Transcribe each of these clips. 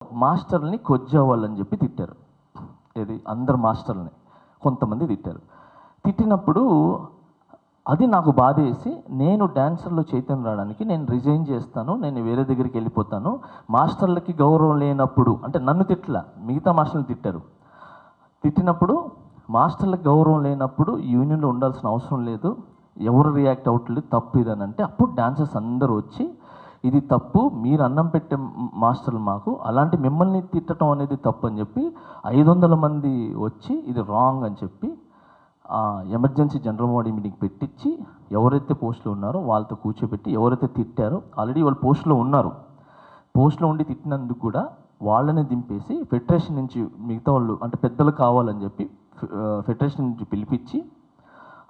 మాస్టర్ని కొజ్జావాళ్ళని చెప్పి తిట్టారు. ఇది అందరు మాస్టర్ని కొంతమంది తిట్టారు. తిట్టినప్పుడు అది నాకు బాధేసి నేను డాన్సర్లో చైతన్యం రావడానికి నేను రిజైన్ చేస్తాను, నేను వేరే దగ్గరికి వెళ్ళిపోతాను. మాస్టర్లకి గౌరవం లేనప్పుడు, అంటే నన్ను తిట్టలా, మిగతా మాస్టర్ని తిట్టారు. తిట్టినప్పుడు మాస్టర్లకు గౌరవం లేనప్పుడు యూనియన్లో ఉండాల్సిన అవసరం లేదు, ఎవరు రియాక్ట్ అవ్వట్లేదు, తప్పు ఇదని అంటే అప్పుడు డాన్సర్స్ అందరూ వచ్చి ఇది తప్పు, మీరు అన్నం పెట్టే మాస్టర్లు మాకు, అలాంటి మిమ్మల్ని తిట్టడం అనేది తప్పు అని చెప్పి 500 మంది వచ్చి ఇది రాంగ్ అని చెప్పి ఎమర్జెన్సీ జనరల్ బాడీ మీటింగ్ పెట్టించి ఎవరైతే పోస్టులో ఉన్నారో వాళ్ళతో కూర్చోబెట్టి ఎవరైతే తిట్టారో ఆల్రెడీ వాళ్ళు పోస్టులో ఉన్నారు, పోస్టులో ఉండి తిట్టినందుకు కూడా వాళ్ళని దింపేసి ఫెడరేషన్ నుంచి మిగతా వాళ్ళు అంటే పెద్దలు కావాలని చెప్పి ఫెడరేషన్ నుంచి పిలిపించి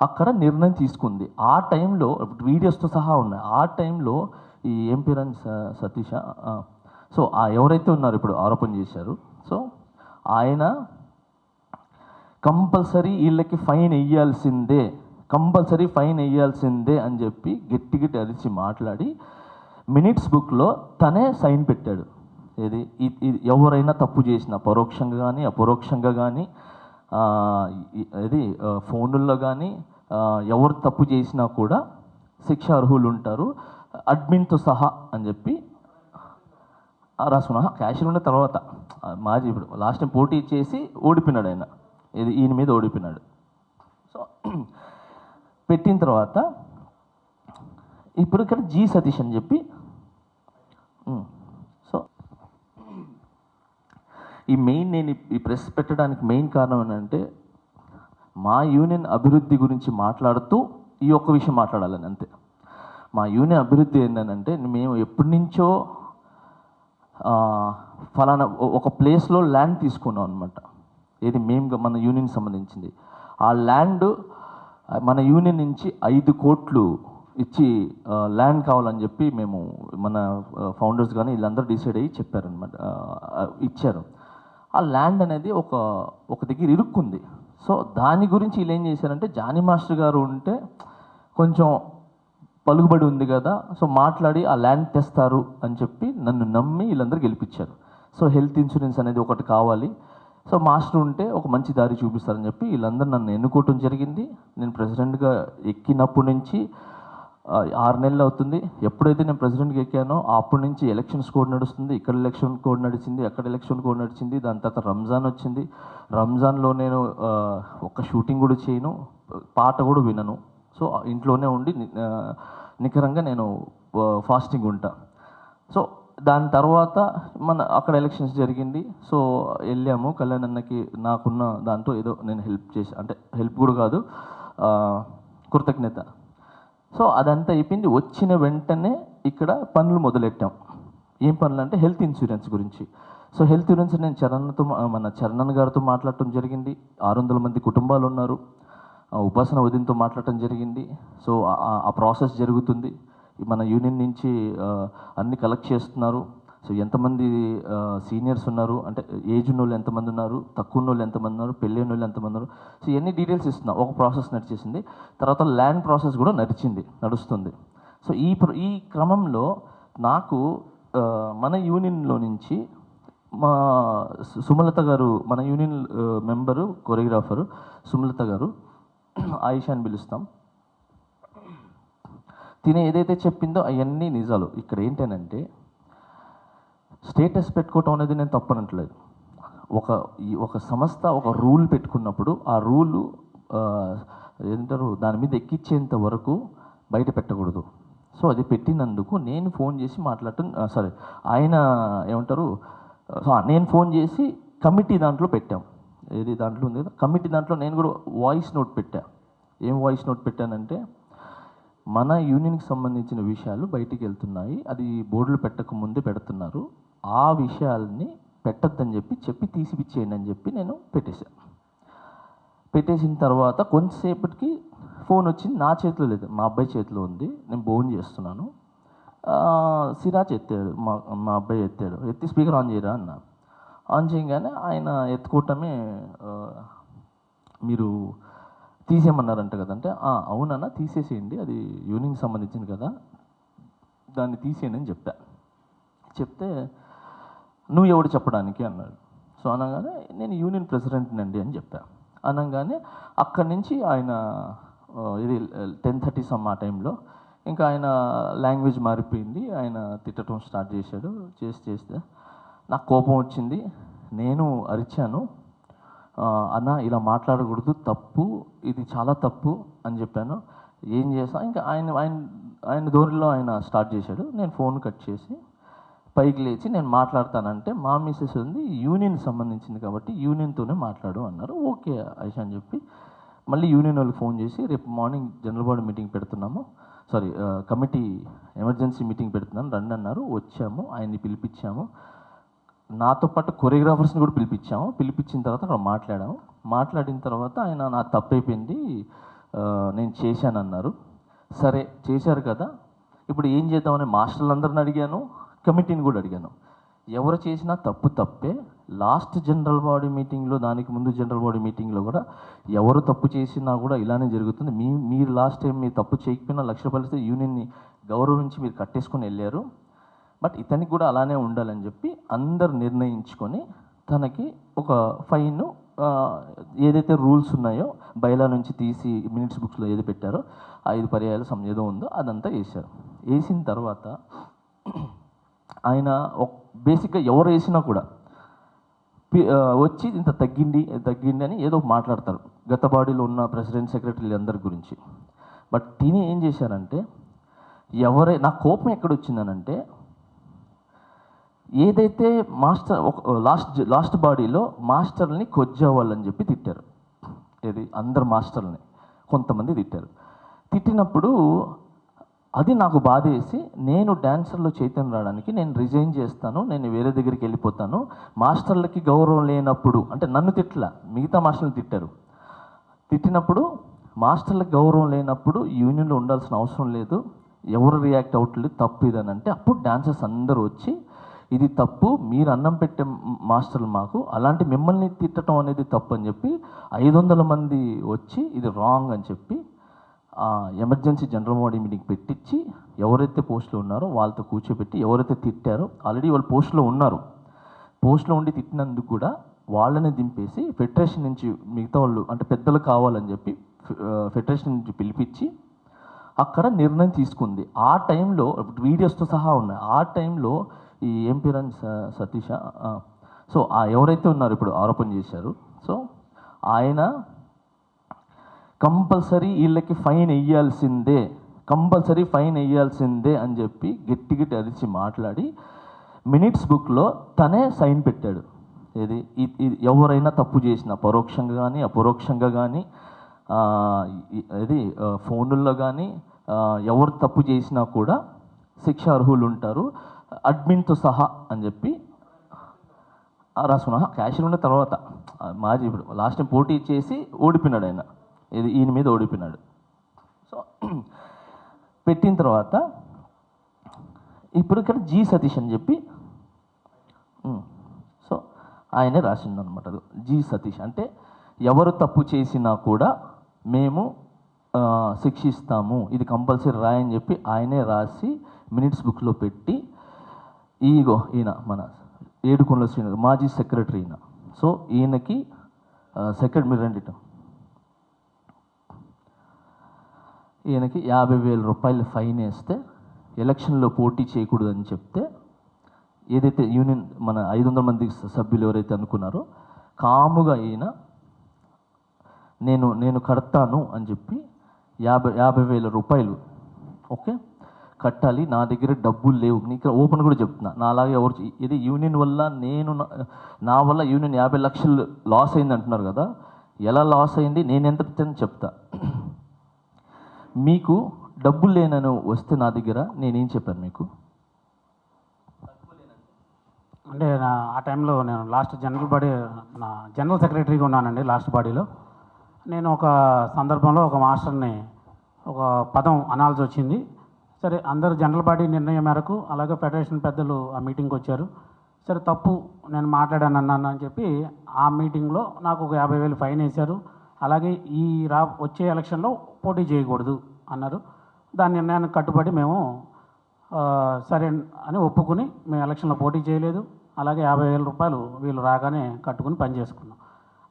అక్కడ నిర్ణయం తీసుకుంది. ఆ టైంలో వీడియోస్తో సహా ఉన్నాయి. ఆ టైంలో ఈ ఏం పేరని సతీష, సో ఎవరైతే ఉన్నారో ఇప్పుడు ఆరోపణ చేశారు, సో ఆయన కంపల్సరీ వీళ్ళకి ఫైన్ వేయాల్సిందే, కంపల్సరీ ఫైన్ వేయాల్సిందే అని చెప్పి గట్టి గట్టి అరిచి మాట్లాడి మినిట్స్ బుక్లో తనే సైన్ పెట్టాడు. ఇది ఎవరైనా తప్పు చేసిన పరోక్షంగా కానీ అపరోక్షంగా కానీ ఇది ఫోనుల్లో కానీ ఎవరు తప్పు చేసినా కూడా శిక్ష అర్హులు ఉంటారు అడ్మిన్తో సహా అని చెప్పి రాసుకున్నా. క్యాషియర్ ఉన్న తర్వాత మాజీ ఇప్పుడు లాస్ట్ టైం పోటీ చేసి ఓడిపోయినాడు ఆయన, ఇది ఈయన మీద ఓడిపోయినాడు. సో పెట్టిన తర్వాత ఇప్పుడు ఇక్కడ జీ సతీష్ అని చెప్పి, సో ఈ మెయిన్ నేను ఈ ప్రెస్ పెట్టడానికి మెయిన్ కారణం ఏంటంటే మా యూనియన్ అభివృద్ధి గురించి మాట్లాడుతూ ఈ ఒక్క విషయం మాట్లాడాలని అంతే. మా యూనియన్ అభివృద్ధి ఏంటంటే మేము ఎప్పటి నుంచో ఫలానా ఒక ప్లేస్లో ల్యాండ్ తీసుకున్నాం అనమాట. ఇది మేము మన యూనియన్ సంబంధించింది. ఆ ల్యాండ్ మన యూనియన్ నుంచి 5 కోట్లు ఇచ్చి ల్యాండ్ కావాలని చెప్పి మేము మన ఫౌండర్స్ కానీ వీళ్ళందరూ డిసైడ్ అయ్యి చెప్పారనమాట, ఇచ్చారు. ఆ ల్యాండ్ అనేది ఒక దగ్గర ఇరుక్కుంది. సో దాని గురించి వీళ్ళు ఏం చేశారంటే జానీ మాస్టర్ గారు ఉంటే కొంచెం పలుకుబడి ఉంది కదా, సో మాట్లాడి ఆ ల్యాండ్ తెస్తారు అని చెప్పి నన్ను నమ్మి వీళ్ళందరూ గెలిపించారు. సో హెల్త్ ఇన్సూరెన్స్ అనేది ఒకటి కావాలి, సో మాస్టర్ ఉంటే ఒక మంచి దారి చూపిస్తారని చెప్పి వీళ్ళందరూ నన్ను ఎన్నుకోవటం జరిగింది. నేను ప్రెసిడెంట్గా ఎక్కినప్పటి నుంచి 6 నెలలు అవుతుంది. ఎప్పుడైతే నేను ప్రెసిడెంట్గా ఎక్కానో అప్పటి నుంచి ఎలక్షన్స్ కోడ్ నడుస్తుంది, ఇక్కడ ఎలక్షన్ కోడ్ నడిచింది, అక్కడ ఎలక్షన్ కోడ్ నడిచింది. దాని తర్వాత రంజాన్ వచ్చింది. రంజాన్లో నేను ఒక్క షూటింగ్ కూడా చేయను, పాట కూడా వినను. సో ఇంట్లోనే ఉండి నికరంగా నేను ఫాస్టింగ్ ఉంటా. సో దాని తర్వాత అక్కడ ఎలక్షన్స్ జరిగింది. సో వెళ్ళాము కళ్యాణ్ అన్నకి, నాకున్న దాంతో ఏదో నేను హెల్ప్ చేసి, అంటే హెల్ప్ కూడా కాదు, కృతజ్ఞత. సో అదంతా అయిపోయింది. వచ్చిన వెంటనే ఇక్కడ పనులు మొదలెట్టాం. ఏం పనులు అంటే హెల్త్ ఇన్సూరెన్స్ గురించి. సో హెల్త్ ఇన్సూరెన్స్ నేను చరణ్ గారితో మాట్లాడటం జరిగింది. 600 మంది కుటుంబాలు ఉన్నారు. ఉపాసన వదినతో మాట్లాడటం జరిగింది. సో ఆ ప్రాసెస్ జరుగుతుంది. మన యూనియన్ నుంచి అన్ని కలెక్ట్ చేస్తున్నారు. సో ఎంతమంది సీనియర్స్ ఉన్నారు, అంటే ఏజ్ ఉన్న వాళ్ళు ఎంతమంది ఉన్నారు, తక్కువ ఉన్న వాళ్ళు ఎంతమంది ఉన్నారు, పెళ్ళైన వాళ్ళు ఎంతమంది ఉన్నారు, సో ఇవన్నీ డీటెయిల్స్ ఇస్తున్నాం. ఒక ప్రాసెస్ నడిచేసింది. తర్వాత ల్యాండ్ ప్రాసెస్ కూడా నడుస్తుంది. సో ఈ క్రమంలో నాకు మన యూనియన్లో నుంచి మా సుమలత గారు, మన యూనియన్ మెంబరు కొరియోగ్రాఫరు సుమలత గారు, ఆయిషా అని పిలుస్తాం, తినే ఏదైతే చెప్పిందో అవన్నీ నిజాలు. ఇక్కడ ఏంటంటే స్టేటస్ పెట్టుకోవటం అనేది నేను తప్పనట్లేదు. ఒక సంస్థ ఒక రూల్ పెట్టుకున్నప్పుడు ఆ రూలు ఏంటారు దాని మీద ఎక్కించేంత వరకు బయట పెట్టకూడదు. సో అది పెట్టినందుకు నేను ఫోన్ చేసి మాట్లాడటం, సరే ఆయన ఏమంటారు, నేను ఫోన్ చేసి కమిటీ దాంట్లో పెట్టాం. ఏది దాంట్లో ఉంది కదా కమిటీ, దాంట్లో నేను కూడా వాయిస్ నోట్ పెట్టా. ఏం వాయిస్ నోట్ పెట్టానంటే మన యూనియన్కి సంబంధించిన విషయాలు బయటికి వెళ్తున్నాయి, అది బోర్డులు పెట్టక ముందే పెడుతున్నారు, ఆ విషయాల్ని పెట్టద్దని చెప్పి తీసిపిచ్చేయండి అని చెప్పి నేను పెట్టేసిన తర్వాత కొంతసేపటికి ఫోన్ వచ్చింది. నా చేతిలో లేదు, మా అబ్బాయి చేతిలో ఉంది. నేను భోజనం చేస్తున్నాను. సిరాజ్ ఎత్తాడు, మా అబ్బాయి ఎత్తి స్పీకర్ ఆన్ చేయరా అన్న. ఆన్ చేయగానే ఆయన ఎత్తుకోవటమే, మీరు తీసేయమన్నారంట కదంటే, అవునన్నా తీసేసేయండి, అది యూనియన్కి సంబంధించింది కదా, దాన్ని తీసేయండి అని చెప్తే నువ్వు ఎవడు చెప్పడానికి అన్నాడు. సో అనగానే నేను యూనియన్ ప్రెసిడెంట్ని అండి అని చెప్పాను. అనగానే అక్కడి నుంచి ఆయన ఇది 10:30 సమ్ ఆ టైంలో ఇంకా ఆయన లాంగ్వేజ్ మారిపోయింది. ఆయన తిట్టడం స్టార్ట్ చేశాడు. చేస్తే నాకు కోపం వచ్చింది. నేను అరిచాను, అన్న ఇలా మాట్లాడకూడదు, తప్పు, ఇది చాలా తప్పు అని చెప్పాను. ఏం చేస్తా ఇంకా ఆయన ధోరణిలో ఆయన స్టార్ట్ చేశాడు. నేను ఫోన్ కట్ చేసి పైకి లేచి నేను మాట్లాడతానంటే మా మిస్సెస్ ఉంది, యూనియన్ సంబంధించింది కాబట్టి యూనియన్తోనే మాట్లాడు అన్నారు. ఓకే ఐషా అని చెప్పి మళ్ళీ యూనియన్ వాళ్ళకి ఫోన్ చేసి రేపు మార్నింగ్ జనరల్ బాడీ మీటింగ్ పెడుతున్నాము, సారీ కమిటీ ఎమర్జెన్సీ మీటింగ్ పెడుతున్నాను రండి అన్నారు. వచ్చాము, ఆయన్ని పిలిపించాము, నాతో పాటు కొరియోగ్రాఫర్స్ని కూడా పిలిపించిన తర్వాత అక్కడ మాట్లాడిన తర్వాత ఆయన నా తప్పైపోయింది, నేను చేశానన్నారు. సరే చేశారు కదా, ఇప్పుడు ఏం చేద్దామని మాస్టర్లందరిని అడిగాను, కమిటీని కూడా అడిగాను. ఎవరు చేసినా తప్పే. లాస్ట్ జనరల్ బాడీ మీటింగ్లో, దానికి ముందు జనరల్ బాడీ మీటింగ్లో కూడా ఎవరు తప్పు చేసినా కూడా ఇలానే జరుగుతుంది. మీరు లాస్ట్ టైం మీరు తప్పు చేయకపోయినా 1,00,000 రూపాయలు ఇస్తే యూనియన్ని గౌరవించి మీరు కట్టేసుకొని వెళ్ళారు, బట్ ఇతనికి కూడా అలానే ఉండాలని చెప్పి అందరు నిర్ణయించుకొని తనకి ఒక ఫైన్ ఏదైతే రూల్స్ ఉన్నాయో బైలా నుంచి తీసి మినిట్స్ బుక్స్లో ఏది పెట్టారో 5 పర్యాయాలు ఏదో ఉందో అదంతా వేశారు. వేసిన తర్వాత ఆయన బేసిక్గా ఎవరు వేసినా కూడా వచ్చి ఇంత తగ్గింది అని ఏదో మాట్లాడతారు గత బాడీలో ఉన్న ప్రెసిడెంట్ సెక్రటరీలు అందరి గురించి. బట్ తిని ఏం చేశారంటే, నా కోపం ఎక్కడొచ్చిందనంటే, ఏదైతే మాస్టర్ లాస్ట్ బాడీలో మాస్టర్ని కొజ్జావాళ్ళని చెప్పి తిట్టారు. ఏది అందరు మాస్టర్ని కొంతమంది తిట్టినప్పుడు అది నాకు బాధేసి నేను డాన్సర్లో చైతన్యం రావడానికి నేను రిజైన్ చేస్తాను, నేను వేరే దగ్గరికి వెళ్ళిపోతాను. మాస్టర్లకి గౌరవం లేనప్పుడు, అంటే నన్ను మిగతా మాస్టర్లు తిట్టినప్పుడు మాస్టర్లకు గౌరవం లేనప్పుడు యూనియన్లో ఉండాల్సిన అవసరం లేదు, ఎవరు రియాక్ట్ అవ్వట్లేదు, తప్పు ఇదని అంటే అప్పుడు డాన్సర్స్ అందరూ వచ్చి ఇది తప్పు, మీరు అన్నం పెట్టే మాస్టర్లు మాకు, అలాంటి మిమ్మల్ని తిట్టడం అనేది తప్పు అని చెప్పి 500 మంది వచ్చి ఇది రాంగ్ అని చెప్పి ఎమర్జెన్సీ జనరల్ బాడీ మీటింగ్ పెట్టించి ఎవరైతే పోస్టులో ఉన్నారో వాళ్ళతో కూర్చోబెట్టి, ఎవరైతే తిట్టారో ఆల్రెడీ వాళ్ళు పోస్టులో ఉండి తిట్టినందుకు కూడా వాళ్ళని దింపేసి ఫెడరేషన్ నుంచి మిగతా వాళ్ళు అంటే పెద్దలు కావాలని చెప్పి ఫెడరేషన్ నుంచి పిలిపించి అక్కడ నిర్ణయం తీసుకుంది. ఆ టైంలో వీడియోస్తో సహా ఉన్నాయి. ఆ టైంలో ఈ ఎంపీ రన్ సతీష, సో ఎవరైతే ఉన్నారో ఇప్పుడు ఆరోపణ చేశారు, సో ఆయన కంపల్సరీ వీళ్ళకి ఫైన్ వేయాల్సిందే అని చెప్పి గట్టి అరిచి మాట్లాడి మినిట్స్ బుక్లో తనే సైన్ పెట్టాడు. ఏది ఎవరైనా తప్పు చేసినా పరోక్షంగా కానీ అపరోక్షంగా కానీ ఫోనుల్లో కానీ ఎవరు తప్పు చేసినా కూడా శిక్ష అర్హులు ఉంటారు, అడ్మిన్తో సహా అని చెప్పి రాసుకున్నా. క్యాషియర్ ఉన్న తర్వాత మాజీ ఇప్పుడు లాస్ట్ టైం పోటీ చేసి ఓడిపోయినాడు ఆయన, ఈయన మీద ఓడిపోయినాడు. సో పెట్టిన తర్వాత ఇప్పుడు ఇక్కడ జి సతీష్ అని చెప్పి సో ఆయనే రాసింది అనమాట. జి సతీష్ అంటే ఎవరు తప్పు చేసినా కూడా మేము శిక్షిస్తాము, ఇది కంపల్సరీ రాయని చెప్పి ఆయనే రాసి మినిట్స్ బుక్లో పెట్టి, ఈయన మన ఏడుకొండల శ్రీనివాస్ మాజీ సెక్రటరీ ఈయన. సో ఈయనకి మీరు రండి, ఈయనకి 50,000 రూపాయలు ఫైన్ వేస్తే ఎలక్షన్లో పోటీ చేయకూడదని చెప్తే, ఏదైతే యూనియన్ మన 500 మంది సభ్యులు ఎవరైతే అనుకున్నారో కాముగా ఈయన నేను కడతాను అని చెప్పి 50,000 రూపాయలు ఓకే కట్టాలి, నా దగ్గర డబ్బులు లేవు, నీకు ఓపెన్ కూడా చెప్తున్నా, నాలాగే ఎవరు ఇది యూనియన్ వల్ల నా వల్ల యూనియన్ 50 లక్షలు లాస్ అయింది అంటున్నారు కదా, ఎలా లాస్ అయింది నేను ఎంత చెప్తా. మీకు డబ్బులు లేనని వస్తే నా దగ్గర నేనేం చెప్పాను మీకు అంటే ఆ టైంలో నేను లాస్ట్ జనరల్ సెక్రటరీగా ఉన్నానండి. లాస్ట్ బాడీలో నేను ఒక సందర్భంలో ఒక మాస్టర్ని ఒక పదం అనాల్సి వచ్చింది. సరే అందరు జనరల్ బాడీ నిర్ణయం మేరకు అలాగే ఫెడరేషన్ పెద్దలు ఆ మీటింగ్కి వచ్చారు. సరే తప్పు నేను మాట్లాడాను అని చెప్పి ఆ మీటింగ్లో నాకు ఒక 50,000 ఫైన్ వేశారు. అలాగే వచ్చే ఎలక్షన్లో పోటీ చేయకూడదు అన్నారు. దాని నిర్ణయానికి కట్టుబడి మేము సరే అని ఒప్పుకుని మేము ఎలక్షన్లో పోటీ చేయలేదు. అలాగే 50,000 రూపాయలు వీళ్ళు రాగానే కట్టుకుని పని చేసుకున్నాం.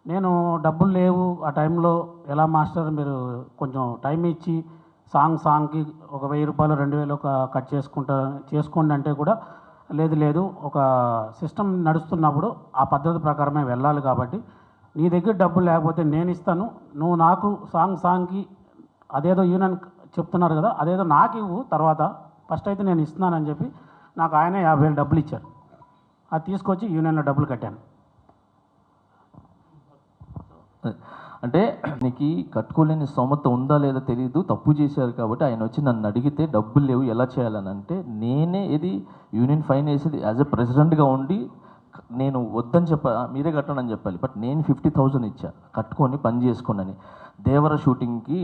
నేను డబ్బులు లేవు ఆ టైంలో, ఎలా మాస్టర్ మీరు కొంచెం టైం ఇచ్చి సాంగ్కి ఒక 1,000 రూపాయలు 2,000 ఒక కట్ చేసుకోండి అంటే కూడా లేదు ఒక సిస్టమ్ నడుస్తున్నప్పుడు ఆ పద్ధతి ప్రకారమే వెళ్ళాలి, కాబట్టి నీ దగ్గర డబ్బులు లేకపోతే నేను ఇస్తాను, నువ్వు నాకు సాంగ్కి అదేదో యూనియన్ చెప్తున్నారు కదా అదేదో నాకు ఇవ్వు, తర్వాత ఫస్ట్ అయితే నేను ఇస్తున్నానని చెప్పి నాకు ఆయనే 50,000 డబ్బులు ఇచ్చారు. అది తీసుకొచ్చి యూనియన్లో డబ్బులు కట్టాను. అంటే నీకు కట్టుకోలేని స్తోమత ఉందా లేదా తెలియదు, తప్పు చేశారు కాబట్టి ఆయన వచ్చి నన్ను అడిగితే డబ్బులు లేవు ఎలా చేయాలని అంటే నేనే ఇది యూనియన్ ఫైన్ వేసేది యాజ్ ఎ ప్రెసిడెంట్గా ఉండి నేను వద్దని మీరే కట్టండి అని చెప్పాలి. బట్ నేను 50,000 ఇచ్చా కట్టుకొని పని చేసుకోండి. దేవర షూటింగ్కి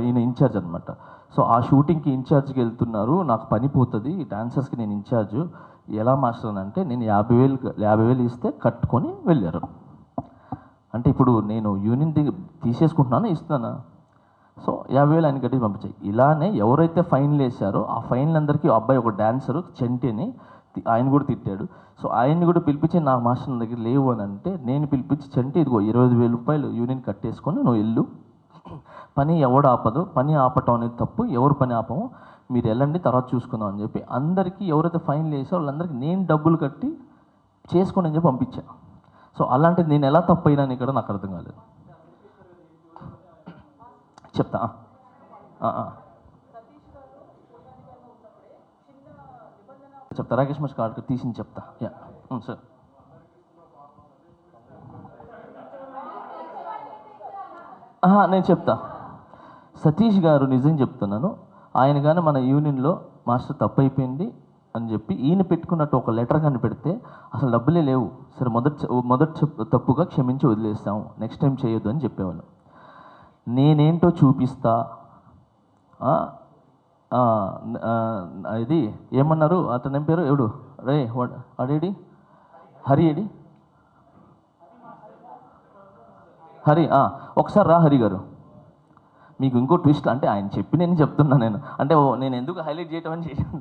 ఈయన ఇన్ఛార్జ్ అనమాట. సో ఆ షూటింగ్కి ఇన్ఛార్జ్కి వెళ్తున్నారు, నాకు పని పోతుంది, డాన్సర్స్కి నేను ఇన్ఛార్జు, ఎలా మాస్టర్ అని అంటే నేను 50,000 ఇస్తే కట్టుకొని వెళ్ళారు. అంటే ఇప్పుడు నేను యూనియన్ తీసేసుకుంటున్నాను ఇస్తున్నానా? సో 50,000 ఆయన కట్టి పంపించాయి. ఇలానే ఎవరైతే ఫైన్లు వేశారో ఆ ఫైన్లందరికీ అబ్బాయి ఒక డాన్సరు చెంటి అని ఆయన కూడా తిట్టాడు. సో ఆయన్ని కూడా పిలిపించి నా మాస్టర్ నా దగ్గర లేవు అని అంటే నేను పిలిపించి చెంటి ఇదిగో 25,000 రూపాయలు యూనియన్ కట్టేసుకొని నువ్వు వెళ్ళు, పని ఎవడు ఆపదు, పని ఆపటం అనేది తప్పు, ఎవరు పని ఆపము, మీరు వెళ్ళండి తర్వాత చూసుకుందాం అని చెప్పి అందరికీ ఎవరైతే ఫైన్లు వేసారో వాళ్ళందరికీ నేను డబ్బులు కట్టి చేసుకోండి అని చెప్పి పంపించాను. సో అలాంటిది నేను ఎలా తప్పు అయినాను ఇక్కడ నాకు అర్థం కాలేదు. చెప్తా రాకేష్ మాస్టర్ కార్డు తీసి చెప్తా. Yeah sir. నేను చెప్తా. సతీష్ గారు నిజం చెప్తున్నాను, ఆయన కానీ మన యూనియన్లో మాస్టర్ తప్పు అయిపోయింది అని చెప్పి ఈయన పెట్టుకున్నట్టు ఒక లెటర్ కానీ పెడితే అసలు డబ్బులే లేవు, సరే మొదటి తప్పుగా క్షమించి వదిలేస్తాము, నెక్స్ట్ టైం చేయొద్దు అని చెప్పేవాళ్ళు. నేనేంటో చూపిస్తా, ఇది ఏమన్నారు అతని పేరు ఎవడు రే అడేడి హరి ఏడి హరి, ఒకసారి రా హరి గారు. మీకు ఇంకో ట్విస్ట్ అంటే ఆయన చెప్పి నేను చెప్తున్నా, అంటే నేను ఎందుకు హైలైట్ చేయటం అని చేసాను,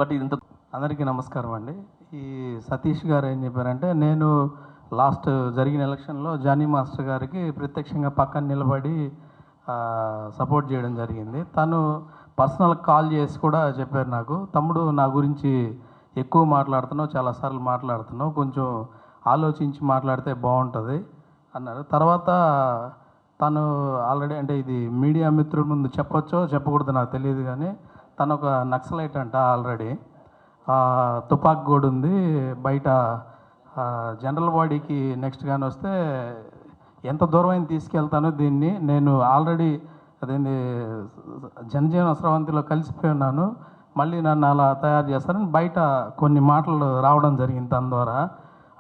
బట్ ఇది ఇంత. అందరికీ నమస్కారం అండి. ఈ సతీష్ గారు ఏం చెప్పారంటే, నేను లాస్ట్ జరిగిన ఎలక్షన్లో జానీ మాస్టర్ గారికి ప్రత్యక్షంగా పక్కన నిలబడి సపోర్ట్ చేయడం జరిగింది. తను పర్సనల్ కాల్ చేసి కూడా చెప్పారు నాకు, తమ్ముడు నా గురించి ఎక్కువ మాట్లాడుతున్నావు, చాలాసార్లు మాట్లాడుతున్నావు, కొంచెం ఆలోచించి మాట్లాడితే బాగుంటుంది అన్నారు. తర్వాత తను ఆల్రెడీ, అంటే ఇది మీడియా మిత్రుల ముందు చెప్పొచ్చో చెప్పకూడదు నాకు తెలియదు, కానీ తను ఒక నక్సలైట్ అంట, ఆల్రెడీ తుపాకు కూడా ఉంది బయట. జనరల్ బాడీకి నెక్స్ట్ కానీ వస్తే ఎంత దూరం అయినా తీసుకెళ్తానో దీన్ని, నేను ఆల్రెడీ అదేంటి జనజీవన స్రవంతిలో కలిసిపోయి ఉన్నాను, మళ్ళీ నన్ను అలా తయారు చేస్తారని బయట కొన్ని మాటలు రావడం జరిగింది తన ద్వారా.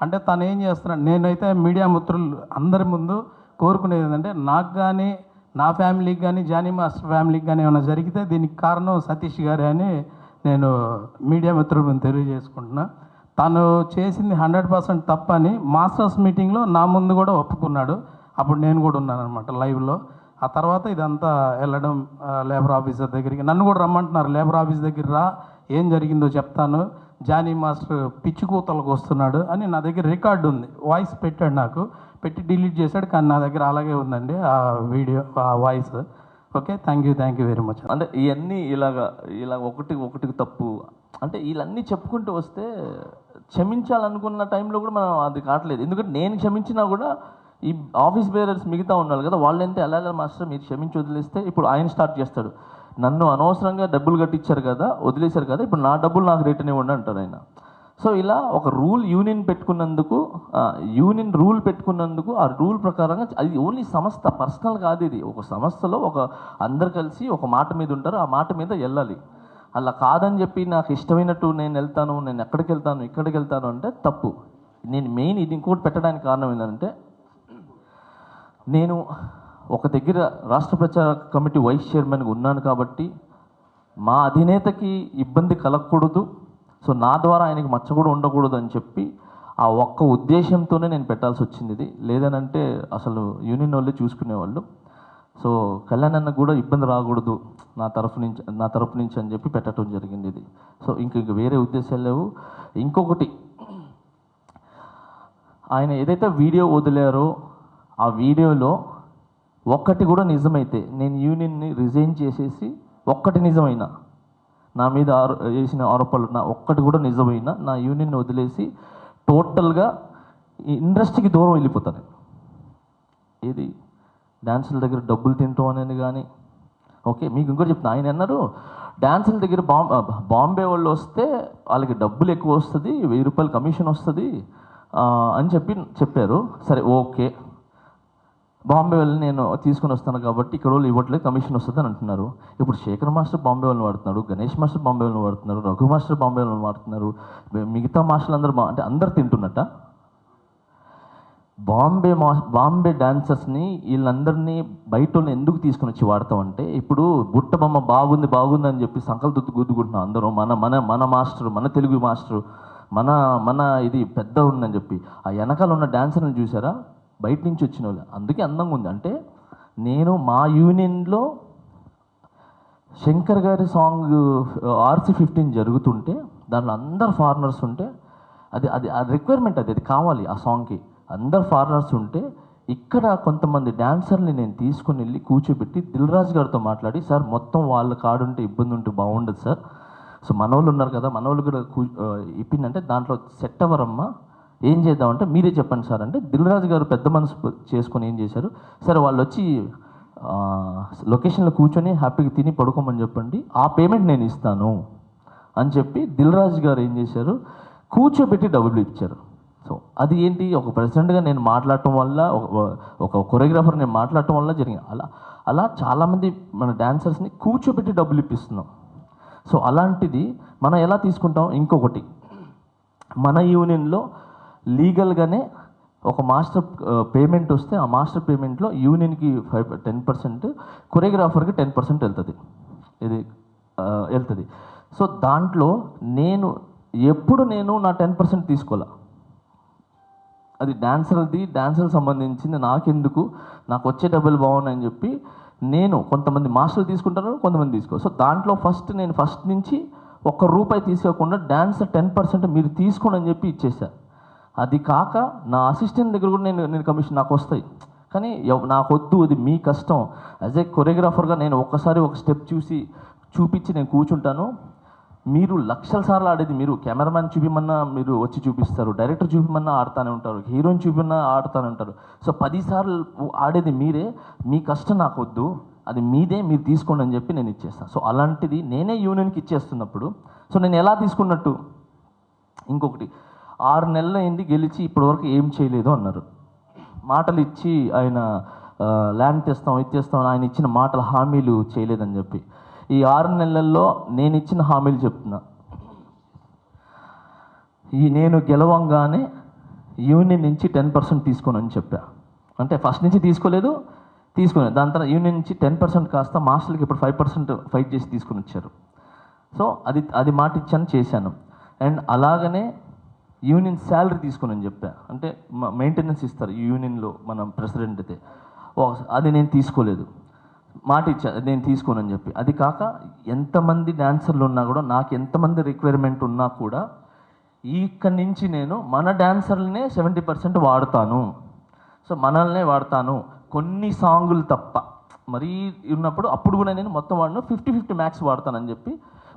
అంటే తను ఏం చేస్తున్నాడు, నేనైతే మీడియా మిత్రులు అందరి ముందు కోరుకునేది ఏంటంటే, నాకు కానీ నా ఫ్యామిలీకి కానీ జానీ మాస్టర్ ఫ్యామిలీకి కానీ ఏమైనా జరిగితే దీనికి కారణం సతీష్ గారే అని నేను మీడియా మిత్రుల ముందు తెలియజేసుకుంటున్నా. తను చేసింది 100% తప్పని మాస్టర్స్ మీటింగ్లో నా ముందు కూడా ఒప్పుకున్నాడు. అప్పుడు నేను కూడా ఉన్నాను అనమాట లైవ్లో. ఆ తర్వాత ఇదంతా వెళ్ళడం లేబర్ ఆఫీసర్ దగ్గరికి, నన్ను కూడా రమ్మంటున్నారు, లేబర్ ఆఫీస్ దగ్గర రా, ఏం జరిగిందో చెప్తాను, జానీ మాస్టర్ పిచ్చి కూతలకు వస్తున్నాడు అని నా దగ్గర రికార్డు ఉంది, వాయిస్ పెట్టాడు, నాకు పెట్టి డిలీట్ చేశాడు, కానీ నా దగ్గర అలాగే ఉందండి ఆ వీడియో, ఆ voice. Okay, thank you very much. అంటే ఇవన్నీ ఇలా ఒకటికి తప్పు అంటే వీళ్ళన్నీ చెప్పుకుంటూ వస్తే క్షమించాలనుకున్న టైంలో కూడా మనం అది కావట్లేదు. ఎందుకంటే నేను క్షమించినా కూడా ఈ ఆఫీస్ బేరర్స్ మిగతా ఉన్నారు కదా, వాళ్ళంటే ఎలా మాస్టర్ మీరు క్షమించి వదిలేస్తే ఇప్పుడు ఆయన స్టార్ట్ చేస్తాడు, నన్ను అనవసరంగా డబ్బులు కట్టించారు కదా, వదిలేశారు కదా, ఇప్పుడు నా డబ్బులు నాకు రిటర్న్ ఇవ్వండి అంటారు ఆయన. సో ఇలా ఒక యూనియన్ రూల్ పెట్టుకున్నందుకు ఆ రూల్ ప్రకారంగా అది ఓన్లీ సంస్థ, పర్సనల్ కాదు, ఇది ఒక సంస్థలో అందరు కలిసి ఒక మాట మీద ఉంటారు, ఆ మాట మీద వెళ్ళాలి. అలా కాదని చెప్పి నాకు ఇష్టమైనట్టు నేను వెళ్తాను, నేను ఇక్కడికి వెళ్తాను అంటే తప్పు. నేను మెయిన్ ఇది ఇంకోటి పెట్టడానికి కారణం ఏంటంటే, నేను ఒక దగ్గర రాష్ట్ర ప్రచార కమిటీ వైస్ చైర్మన్గా ఉన్నాను కాబట్టి మా అధినేతకి ఇబ్బంది కలగకూడదు, సో నా ద్వారా ఆయనకి మచ్చ కూడా ఉండకూడదు అని చెప్పి ఆ ఒక్క ఉద్దేశంతోనే నేను పెట్టాల్సి వచ్చింది ఇది. లేదనంటే అసలు యూనియన్ వాళ్ళే చూసుకునేవాళ్ళు. సో కళ్యాణ్ అన్న కూడా ఇబ్బంది రాకూడదు నా తరఫు నుంచి అని చెప్పి పెట్టడం జరిగింది ఇది. సో ఇంక వేరే ఉద్దేశాలు లేవు. ఇంకొకటి ఆయన ఏదైతే వీడియో వదిలారో ఆ వీడియోలో ఒక్కటి కూడా నిజమైతే నేను యూనియన్ని రిజైన్ చేసేసి ఒక్కటి నిజమైనా నా మీద వేసిన ఆరోపణలు నా ఒక్కటి కూడా నిజమైనా నా యూనియన్ని వదిలేసి టోటల్గా ఈ ఇండస్ట్రీకి దూరం వెళ్ళిపోతాను. ఏది డాన్సుల దగ్గర డబ్బులు తింటాం అనేది కానీ ఓకే. మీకు ఇంకోటి చెప్తాను, ఆయన అన్నారు డాన్సుల దగ్గర బాంబే వాళ్ళు వస్తే వాళ్ళకి డబ్బులు ఎక్కువ వస్తుంది, 1000 రూపాయలు కమిషన్ వస్తుంది అని చెప్పారు. సరే ఓకే, బాంబే వాళ్ళని నేను తీసుకుని వస్తాను కాబట్టి ఇక్కడ వాళ్ళు ఇవ్వట్లేదు, కమిషన్ వస్తుంది అని అంటున్నారు. ఇప్పుడు శేఖర్ మాస్టర్ బాంబే వాళ్ళని వాడుతున్నాడు, గణేష్ మాస్టర్ బాంబే వాళ్ళని వాడుతున్నారు, రఘు మాస్టర్ బాంబే వాళ్ళని వాడుతున్నారు, మిగతా మాస్టర్లు అందరూ అంటే అందరు తింటున్నట్ట. బాంబే డాన్సర్స్ని వీళ్ళందరినీ బయట వాళ్ళని ఎందుకు తీసుకుని వచ్చి వాడతామంటే, ఇప్పుడు బుట్ట బొమ్మ బాగుంది అని చెప్పి సంకలు గుద్దుకుంటున్నాం అందరూ. మన మాస్టర్, మన తెలుగు మాస్టర్, మన ఇది పెద్ద ఉందని చెప్పి ఆ వెనకాల ఉన్న డాన్సర్ని చూసారా, బయట నుంచి వచ్చిన వాళ్ళు, అందుకే అందంగా ఉంది. అంటే నేను మా యూనియన్లో శంకర్ గారి సాంగ్ RC15 జరుగుతుంటే దాంట్లో అందరు ఫారినర్స్ ఉంటే అది రిక్వైర్మెంట్, అది కావాలి ఆ సాంగ్కి. అందరు ఫారినర్స్ ఉంటే ఇక్కడ కొంతమంది డాన్సర్ని నేను తీసుకుని వెళ్ళి కూర్చోబెట్టి దిల్ రాజు గారితో మాట్లాడి, సార్ మొత్తం వాళ్ళ కాడుంటే ఇబ్బంది ఉంటే బాగుండదు సార్, సో మనోళ్ళు ఉన్నారు కదా, మనోళ్ళు కూడా ఇప్పిందంటే దాంట్లో సెట్ అవ్వరమ్మా, ఏం చేద్దామంటే మీరే చెప్పండి సార్ అంటే దిల్ రాజు గారు పెద్ద మనసు చేసుకొని ఏం చేశారు, సరే వాళ్ళు వచ్చి లొకేషన్లో కూర్చొని హ్యాపీగా తిని పడుకోమని చెప్పండి, ఆ పేమెంట్ నేను ఇస్తాను అని చెప్పి దిల్ రాజు గారు ఏం చేశారు, కూర్చోబెట్టి డబ్బులు ఇచ్చారు. సో అది ఏంటి, ఒక ప్రెసిడెంట్గా నేను మాట్లాడటం వల్ల, ఒక కొరియోగ్రాఫర్ నేను మాట్లాడటం వల్ల జరిగింది. అలా చాలామంది మన డాన్సర్స్ని కూర్చోబెట్టి డబ్బులు ఇప్పిస్తున్నాం. సో అలాంటిది మనం ఎలా తీసుకుంటాం. ఇంకొకటి, మన యూనియన్లో లీగల్గానే ఒక మాస్టర్ పేమెంట్ వస్తే ఆ మాస్టర్ పేమెంట్లో యూనియన్కి 10%, కొరియోగ్రాఫర్కి 10% వెళ్తుంది, ఇది వెళ్తుంది. సో దాంట్లో నేను నా 10% తీసుకోలే, అది డాన్సర్కి సంబంధించింది, నాకెందుకు, నాకు వచ్చే డబ్బులు బాగున్నాయని చెప్పి నేను, కొంతమంది మాస్టర్లు తీసుకుంటారు, కొంతమంది తీసుకో. సో దాంట్లో నేను ఫస్ట్ నుంచి ₹1 తీసుకోకుండా డాన్సర్ 10% మీరు తీసుకోండి అని చెప్పి ఇచ్చేసా. అది కాక నా అసిస్టెంట్ దగ్గర కూడా నేను కమిషన్ నాకు వస్తాయి, కానీ నాకు వద్దు, అది మీ కష్టం. యాజ్ ఏ కొరియోగ్రాఫర్గా నేను ఒక్కసారి ఒక స్టెప్ చూపించి నేను కూర్చుంటాను. మీరు లక్షల సార్లు ఆడేది మీరు, కెమెరామ్యాన్ చూపిమన్నా మీరు వచ్చి చూపిస్తారు, డైరెక్టర్ చూపిమన్నా ఆడుతూనే ఉంటారు, హీరోయిన్ చూపిమన్నా ఆడుతూనే ఉంటారు. సో 10 సార్లు ఆడేది మీరే, మీ కష్టం నాకు వద్దు, అది మీదే, మీరు తీసుకోండి అని చెప్పి నేను ఇచ్చేస్తాను. సో అలాంటిది నేనే యూనియన్కి ఇచ్చేస్తున్నప్పుడు సో నేను ఎలా తీసుకున్నట్టు. ఇంకొకటి, 6 నెలలు అయింది గెలిచి ఇప్పటివరకు ఏం చేయలేదు అన్నారు. మాటలు ఇచ్చి ఆయన ల్యాండ్ తెస్తాం ఆయన ఇచ్చిన మాటలు హామీలు చేయలేదని చెప్పి ఈ 6 నెలల్లో నేను ఇచ్చిన హామీలు చెప్తున్నా. నేను గెలవంగానే యూనియన్ నుంచి 10% తీసుకోనని చెప్పా. అంటే ఫస్ట్ నుంచి తీసుకోలేదు, దాని తర్వాత యూనియన్ నుంచి 10% కాస్త మాస్టర్లకి ఇప్పుడు 5% ఫైట్ చేసి తీసుకుని వచ్చారు. సో అది మాట ఇచ్చాను, చేశాను. అండ్ అలాగనే యూనియన్ శాలరీ తీసుకుని చెప్పా. అంటే మెయింటెనెన్స్ ఇస్తారు ఈ యూనియన్లో మనం ప్రెసిడెంట్ అయితే, అది నేను తీసుకోలేదు, మాట ఇచ్చా నేను తీసుకోనని చెప్పి. అది కాక ఎంతమంది డాన్సర్లు ఉన్నా కూడా, నాకు ఎంతమంది రిక్వైర్మెంట్ ఉన్నా కూడా ఇక్కడి నుంచి నేను మన డాన్సర్లనే 70% వాడతాను. సో మనల్నే వాడతాను, కొన్ని సాంగులు తప్ప. మరీ ఉన్నప్పుడు అప్పుడు కూడా నేను మొత్తం వాడిన 50-50 మ్యాక్స్ వాడతానని చెప్పి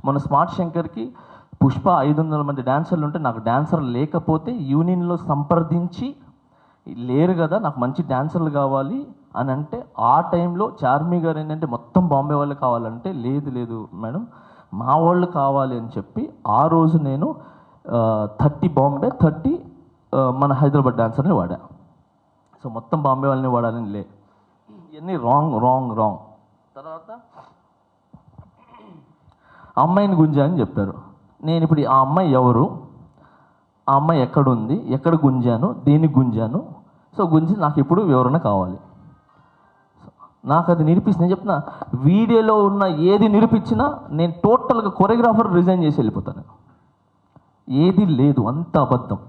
మన స్మార్ట్ శంకర్కి పుష్ప 500 మంది డాన్సర్లు ఉంటే నాకు డాన్సర్ లేకపోతే యూనియన్లో సంప్రదించి, లేరు కదా నాకు మంచి డాన్సర్లు కావాలి అని అంటే, ఆ టైంలో చార్మి గారు ఏంటంటే మొత్తం బాంబే వాళ్ళు కావాలంటే, లేదు మేడం మా వాళ్ళు కావాలి అని చెప్పి ఆ రోజు నేను 30 బాంబే 30 మన హైదరాబాద్ డాన్సర్ని వాడా. సో మొత్తం బాంబే వాళ్ళని వాడాలని ఇవన్నీ రాంగ్. తర్వాత అమ్మాయిని గుంజా అని చెప్పారు. నేను ఇప్పుడు ఆ అమ్మాయి ఎవరు, ఆ అమ్మాయి ఎక్కడుంది, ఎక్కడ గుంజాను, దేనికి గుంజాను, సో గుంజి నాకు ఇప్పుడు వివరణ కావాలి. నాకు అది నిరూపిస్తుంది. నేను చెప్తున్నా, వీడియోలో ఉన్న ఏది నిరూపించినా నేను టోటల్గా కొరియోగ్రాఫర్ రిజైన్ చేసి వెళ్ళిపోతాను. ఏది లేదు, అంత అబద్ధం.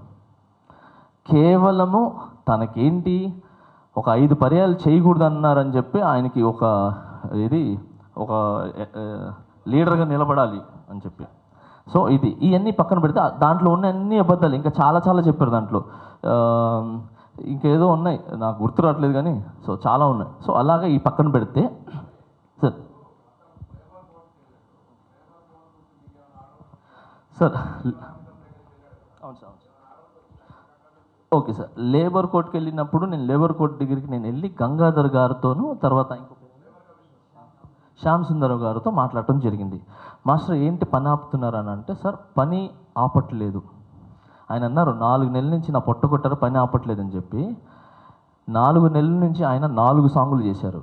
కేవలము తనకేంటి ఒక 5 పర్యాలు చేయకూడదు అన్నారని చెప్పి ఆయనకి ఒక లీడర్గా నిలబడాలి అని చెప్పి సో ఇది ఇవన్నీ పక్కన పెడితే దాంట్లో ఉన్న అన్ని అబద్ధాలు ఇంకా చాలా చాలా చెప్పారు దాంట్లో. ఇంకేదో ఉన్నాయి నాకు గుర్తు రావట్లేదు కానీ సో చాలా ఉన్నాయి. సో అలాగే ఈ పక్కన పెడితే సార్ సార్ అవును సార్ ఓకే సార్. లేబర్ కోర్టుకి వెళ్ళినప్పుడు నేను లేబర్ కోర్ట్ దగ్గరికి నేను వెళ్ళి గంగాధర్ గారితోనూ తర్వాత ఇంకొక శ్యామ్ సుందర్ గారితో మాట్లాడటం జరిగింది. మాస్టర్ ఏంటి పని ఆపుతున్నారు అని అంటే, సార్ పని ఆపట్లేదు ఆయన అన్నారు. 4 నెలల నుంచి నా పొట్ట కొట్టారు పని ఆపట్లేదని చెప్పి 4 నెలల నుంచి ఆయన 4 సాంగులు చేశారు.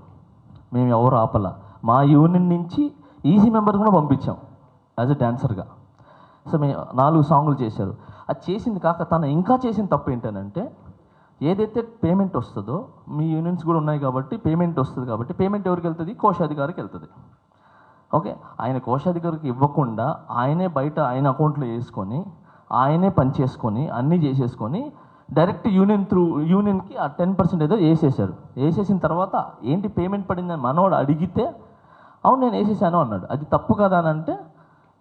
మేము ఎవరు ఆపల. మా యూనియన్ నుంచి ఈసీ మెంబర్స్ కూడా పంపించాం యాజ్ ఎ డాన్సర్గా. సో మేము 4 సాంగులు చేశారు. అది చేసింది కాక తను ఇంకా చేసిన తప్పు ఏంటనంటే, ఏదైతే పేమెంట్ వస్తుందో మీ యూనియన్స్ కూడా ఉన్నాయి కాబట్టి పేమెంట్ వస్తుంది కాబట్టి పేమెంట్ ఎవరికి వెళ్తుంది? కోశాధికారికి వెళ్తుంది. ఓకే, ఆయన కోశాధికారికి ఇవ్వకుండా ఆయనే బయట ఆయన అకౌంట్లో వేసుకొని ఆయనే పని చేసుకొని అన్నీ చేసేసుకొని డైరెక్ట్ యూనియన్కి ఆ 10% ఏదో వేసేసారు. వేసేసిన తర్వాత ఏంటి పేమెంట్ పడిందని మనవాడు అడిగితే అవును నేను వేసేసాను అన్నాడు. అది తప్పు కదా అని అంటే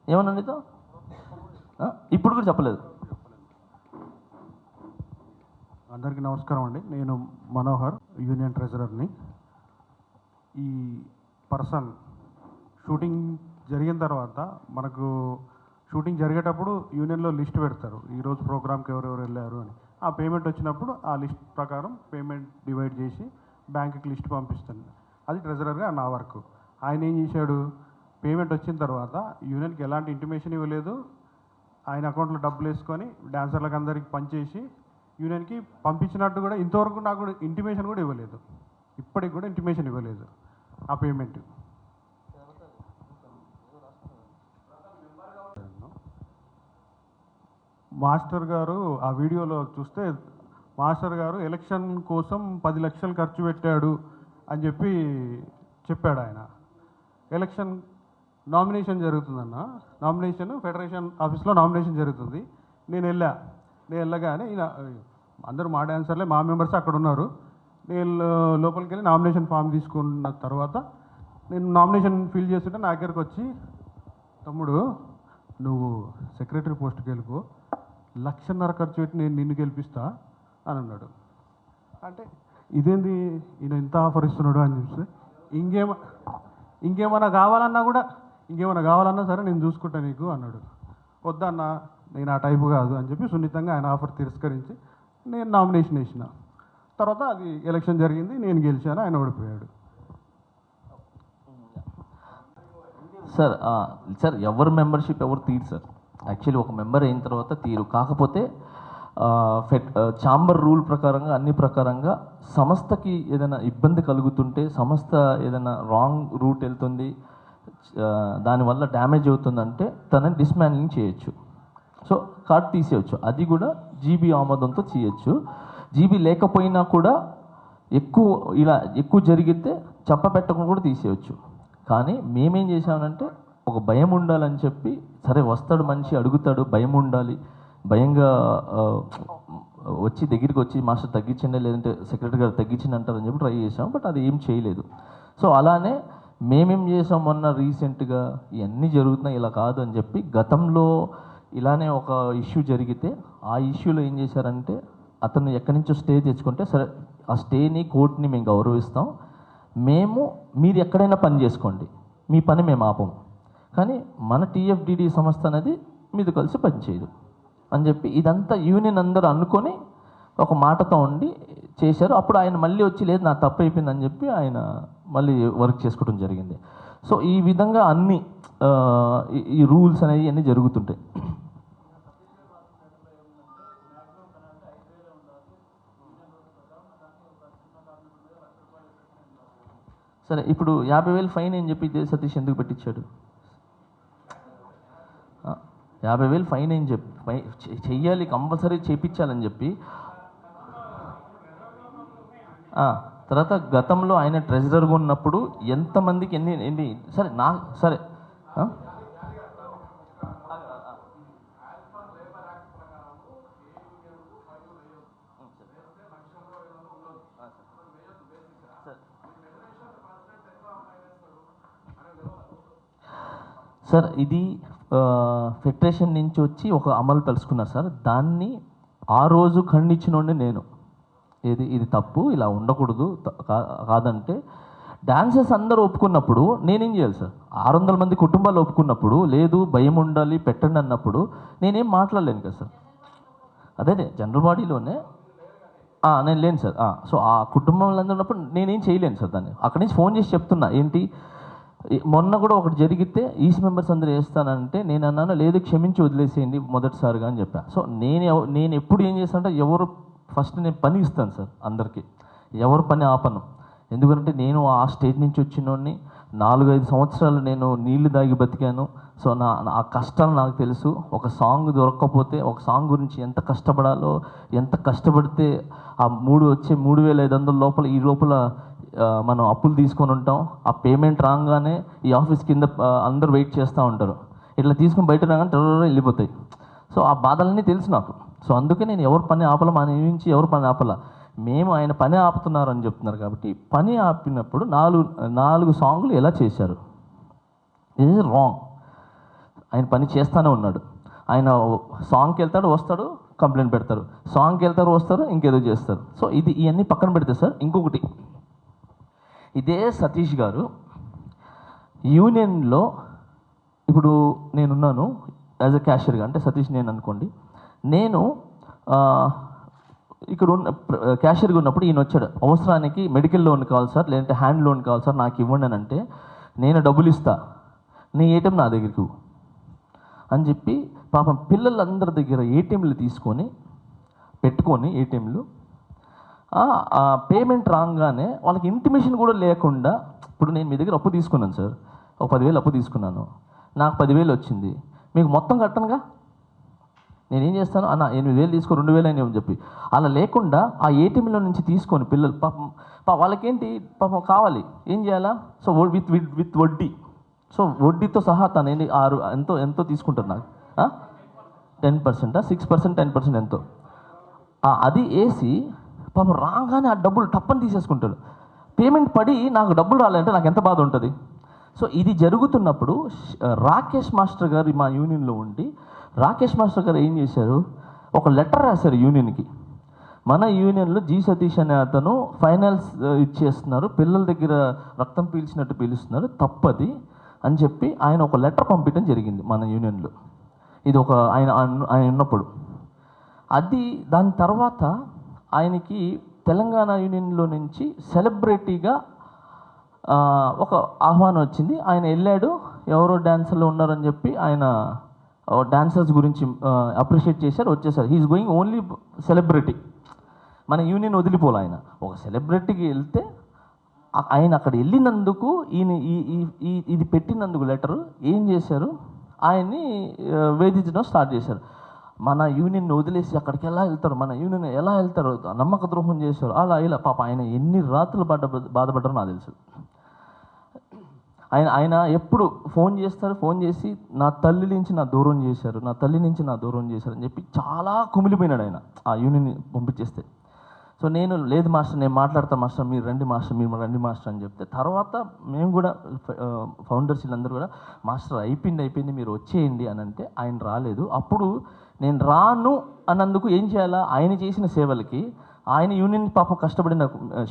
ఏమన్నా ఇప్పుడు కూడా చెప్పలేదు. అందరికీ నమస్కారం అండి. నేను మనోహర్, యూనియన్ ట్రెజరర్ని. ఈ పర్సన్ షూటింగ్ జరిగిన తర్వాత మనకు షూటింగ్ జరిగేటప్పుడు యూనియన్లో లిస్ట్ పెడతారు, ఈరోజు ప్రోగ్రామ్కి ఎవరెవరు వెళ్ళారు అని. ఆ పేమెంట్ వచ్చినప్పుడు ఆ లిస్ట్ ప్రకారం పేమెంట్ డివైడ్ చేసి బ్యాంకుకి లిస్ట్ పంపిస్తుంది. అది ట్రెజరర్గా నా వర్క్. ఆయన ఏం చేశాడు, పేమెంట్ వచ్చిన తర్వాత యూనియన్కి ఎలాంటి ఇంటిమేషన్ ఇవ్వలేదు. ఆయన అకౌంట్లో డబ్బులు వేసుకొని డాన్సర్లకు అందరికి పనిచేసి యూనియన్కి పంపించినట్టు కూడా ఇంతవరకు నాకు ఇంటిమేషన్ కూడా ఇవ్వలేదు. ఇప్పటికి కూడా ఇంటిమేషన్ ఇవ్వలేదు ఆ పేమెంట్. మాస్టర్ గారు ఆ వీడియోలో చూస్తే మాస్టర్ గారు ఎలక్షన్ కోసం 10 లక్షలు ఖర్చు పెట్టాడు అని చెప్పాడు ఆయన. ఎలక్షన్ నామినేషన్ జరుగుతుందన్న, నామినేషన్ ఫెడరేషన్ ఆఫీస్లో నామినేషన్ జరుగుతుంది. నేను వెళ్ళగానే ఈయన అందరూ మా డాన్సర్లే, మా మెంబర్స్ అక్కడ ఉన్నారు. నేను లోపలికి వెళ్ళి నామినేషన్ ఫామ్ తీసుకున్న తర్వాత నేను నామినేషన్ ఫిల్ చేస్తుంటే నా దగ్గరకు వచ్చి, తమ్ముడు నువ్వు సెక్రటరీ పోస్ట్కి వెళ్ళిపో, 1.5 లక్షలు ఖర్చు పెట్టి నేను నిన్ను గెలిపిస్తా అని అన్నాడు. అంటే ఇదేంది ఈయన ఇంత ఆఫర్ ఇస్తున్నాడు అని చూస్తే ఇంకేమైనా కావాలన్నా సరే నేను చూసుకుంటా నీకు అన్నాడు. వద్దన్న నేను ఆ టైపు కాదు అని చెప్పి సున్నితంగా ఆయన ఆఫర్ తిరస్కరించి నేను నామినేషన్ వేసిన. తర్వాత అది ఎలక్షన్ జరిగింది, నేను గెలిచాను, ఆయన ఓడిపోయాడు. సార్ సార్ ఎవరు మెంబర్షిప్ ఎవరు తీరు సార్. యాక్చువల్లీ ఒక మెంబర్ అయిన తర్వాత తీరు. కాకపోతే ఛాంబర్ రూల్ ప్రకారంగా అన్ని ప్రకారంగా సంస్థకి ఏదైనా ఇబ్బంది కలుగుతుంటే, సంస్థ ఏదైనా రాంగ్ రూట్ వెళ్తుంది, దానివల్ల డ్యామేజ్ అవుతుందంటే తనని డిస్మాండ్లింగ్ చేయొచ్చు. సో కార్డు తీసేయచ్చు. అది కూడా జీబీ ఆమోదంతో చేయొచ్చు. జీబీ లేకపోయినా కూడా ఎక్కువ జరిగితే చెప్పపెట్టకుండా కూడా తీసేయచ్చు. కానీ మేమేం చేసామనంటే ఒక భయం ఉండాలని చెప్పి, సరే వస్తాడు మనిషి అడుగుతాడు, భయం ఉండాలి, భయంగా వచ్చి దగ్గరికి వచ్చి మాస్టర్ తగ్గించండి లేదంటే సెక్రటరీ గారు తగ్గించండి అంటారని చెప్పి ట్రై చేసాం. బట్ అది ఏం చేయలేదు. సో అలానే మేమేం చేసాం మొన్న రీసెంట్గా ఇవన్నీ జరుగుతున్నాయి ఇలా కాదు అని చెప్పి, గతంలో ఇలానే ఒక ఇష్యూ జరిగితే ఆ ఇష్యూలో ఏం చేశారంటే అతను ఎక్కడి నుంచో స్టే తెచ్చుకుంటే, సరే ఆ స్టేని కోర్టుని మేము గౌరవిస్తాం, మీరు ఎక్కడైనా పని చేసుకోండి, మీ పని మేము ఆపం, కానీ మన టీఎఫ్డిడి సంస్థ అనేది మీతో కలిసి పనిచేయదు అని చెప్పి ఇదంతా యూనియన్ అందరూ అనుకొని ఒక మాటతో ఉండి చేశారు. అప్పుడు ఆయన మళ్ళీ వచ్చి లేదు నా తప్పు అయిపోయిందని చెప్పి ఆయన మళ్ళీ వర్క్ చేసుకోవడం జరిగింది. సో ఈ విధంగా అన్ని ఈ రూల్స్ అనేవి అన్నీ జరుగుతుంటాయి. సరే ఇప్పుడు 50,000 ఫైన్ అని చెప్పి సతీష్ ఎందుకు పెట్టించాడు? 50,000 ఫైన్ అని చెప్పి చెయ్యాలి, కంపల్సరీ చేయించాలని చెప్పి. తర్వాత గతంలో ఆయన ట్రెజరర్గా ఉన్నప్పుడు ఎంతమందికి ఎన్ని సరే సార్ ఇది ఫెడరేషన్ నుంచి వచ్చి ఒక అమలు తెలుసుకున్నారు సార్. దాన్ని ఆ రోజు ఖండించినోండి నేను. ఇది తప్పు, ఇలా ఉండకూడదు కాదంటే డాన్సర్స్ అందరూ ఒప్పుకున్నప్పుడు నేనేం చేయాలి సార్? 600 మంది కుటుంబాలు ఒప్పుకున్నప్పుడు, లేదు భయం ఉండాలి పెట్టండి అన్నప్పుడు నేనేం మాట్లాడలేను కదా సార్. అదే జనరల్ బాడీలోనే నేను లేను సార్. సో ఆ కుటుంబంలో ఉన్నప్పుడు నేనేం చేయలేను సార్. దాన్ని అక్కడి నుంచి ఫోన్ చేసి చెప్తున్నా. ఏంటి మొన్న కూడా ఒకటి జరిగితే ఈస్ట్ మెంబర్స్ అందరూ వేస్తానంటే నేను అన్నాను, లేదు క్షమించి వదిలేసేయండి మొదటిసారిగా అని చెప్పాను. సో నేను ఎప్పుడు ఏం చేస్తానంటే ఎవరు ఫస్ట్ నేను పని ఇస్తాను సార్ అందరికీ, ఎవరు పని ఆపను. ఎందుకంటే నేను ఆ స్టేజ్ నుంచి వచ్చినోడిని, 4-5 సంవత్సరాలు నేను నీళ్లు దాగి బతికాను. సో ఆ కష్టాలు నాకు తెలుసు. ఒక సాంగ్ దొరక్కపోతే, ఒక సాంగ్ గురించి ఎంత కష్టపడాలో, ఎంత కష్టపడితే ఆ వచ్చే 3,500 లోపల ఈ లోపల మనం అప్పులు తీసుకొని ఉంటాం. ఆ పేమెంట్ రాగానే ఈ ఆఫీస్ కింద అందరూ వెయిట్ చేస్తూ ఉంటారు. ఇట్లా తీసుకొని బయట రాగానే టర్ర వెళ్ళిపోతాయి. సో ఆ బాధలన్నీ తెలుసు నాకు. సో అందుకే నేను ఎవరు పని ఆపల, మన నుంచి ఎవరు పని ఆపల, మేము ఆయన పని ఆపుతున్నారు అని చెప్తున్నారు. కాబట్టి పని ఆపినప్పుడు 4 సాంగ్లు ఎలా చేశారు? ఇది ఈజ్ రాంగ్. ఆయన పని చేస్తూనే ఉన్నాడు. ఆయన సాంగ్కి వెళ్తాడు, వస్తాడు, కంప్లైంట్ పెడతారు, సాంగ్కి వెళ్తారు, వస్తారు, ఇంకేదో చేస్తారు. సో ఇవన్నీ పక్కన పెడితే సార్, ఇంకొకటి ఇదే సతీష్ గారు యూనియన్లో ఇప్పుడు నేనున్నాను యాజ్ అ క్యాషియర్గా, అంటే సతీష్ నేను అనుకోండి. నేను ఇక్కడ ఉన్న క్యాషియర్గా ఉన్నప్పుడు ఈయన వచ్చాడు, అవసరానికి మెడికల్ లోన్ కావాలి సార్, లేదంటే హ్యాండ్ లోన్ కావాలి సార్, నాకు ఇవ్వండి అని అంటే నేను డబ్బులు ఇస్తా, నీ ఏటీఎం నా దగ్గరకు అని చెప్పి పాపం పిల్లలందరి దగ్గర ఏటీఎంలు తీసుకొని పెట్టుకొని ఏటీఎంలు పేమెంట్ రాగానే వాళ్ళకి ఇంటిమేషన్ కూడా లేకుండా, ఇప్పుడు నేను మీ దగ్గర అప్పు తీసుకున్నాను సార్, ఒక 10,000 అప్పు తీసుకున్నాను, నాకు 10,000 వచ్చింది, మీకు మొత్తం కట్టనుగా, నేనేం చేస్తాను అన్న 8,000 తీసుకో 2,000 అని చెప్పి అలా లేకుండా ఆ ఏటీఎంలో నుంచి తీసుకొని పిల్లలు పాపం వాళ్ళకేంటి పాపం కావాలి, ఏం చేయాలా? సో విత్ వడ్డీ, సో వడ్డీతో సహా తను ఎంతో తీసుకుంటారు నాకు 10%, 6%, 10% ఎంతో అది వేసి పాపం రాగానే ఆ డబ్బులు టప్పని తీసేసుకుంటాడు. పేమెంట్ పడి నాకు డబ్బులు రాలంటే నాకు ఎంత బాధ ఉంటుంది. సో ఇది జరుగుతున్నప్పుడు రాకేష్ మాస్టర్ గారు మా యూనియన్లో ఉండి, రాకేష్ మాస్టర్ గారు ఏం చేశారు, ఒక లెటర్ రాశారు యూనియన్కి. మన యూనియన్లో జి సతీష్ అనే అతను ఫైనాన్స్ ఇచ్చేస్తున్నారు, పిల్లల దగ్గర రక్తం పీల్చినట్టు పీలుస్తున్నారు, తప్పది అని చెప్పి ఆయన ఒక లెటర్ పంపించడం జరిగింది మన యూనియన్లో. ఇది ఒక ఆయన ఉన్నప్పుడు దాని తర్వాత ఆయనకి తెలంగాణ యూనియన్లో నుంచి సెలబ్రిటీగా ఒక ఆహ్వానం వచ్చింది. ఆయన వెళ్ళాడు, ఎవరో డాన్సర్లు ఉన్నారని చెప్పి ఆయన డాన్సర్స్ గురించి అప్రిషియేట్ చేశారు, వచ్చేసారు. హీఈస్ గోయింగ్ ఓన్లీ సెలబ్రిటీ, మన యూనియన్ వదిలిపోలే. ఆయన ఒక సెలబ్రిటీకి వెళ్తే ఆయన అక్కడ వెళ్ళినందుకు ఈయన ఇది పెట్టినందుకు లెటరు ఏం చేశారు, ఆయన్ని వేధించడం స్టార్ట్ చేశారు. మన యూనియన్ వదిలేసి అక్కడికి ఎలా వెళ్తారు, మన యూనియన్ ఎలా వెళ్తారు, నమ్మక ద్రోహం చేశారు, అలా ఇలా పాప ఆయన ఎన్ని రాత్రులు బాధపడ్డారో నాకు తెలుసు. ఆయన ఎప్పుడు ఫోన్ చేస్తారు, ఫోన్ చేసి నా తల్లి నుంచి నా దూరం చేశారు, నా తల్లి నుంచి నా దూరం చేశారు అని చెప్పి చాలా కుమిలిపోయినాడు ఆయన ఆ యూనియన్ పంపించేస్తే. సో నేను లేదు మాస్టర్, నేను మాట్లాడతా మాస్టర్, మీరు రండి మాస్టర్, మీరు రండి మాస్టర్ అని చెప్తే, తర్వాత మేము కూడా ఫౌండర్స్ వీళ్ళందరూ కూడా మాస్టర్ అయిపోయింది మీరు వచ్చేయండి అని అంటే ఆయన రాలేదు. అప్పుడు నేను రాను అన్నందుకు ఏం చేయాలా, ఆయన చేసిన సేవలకి ఆయన యూనియన్ పాపం కష్టపడిన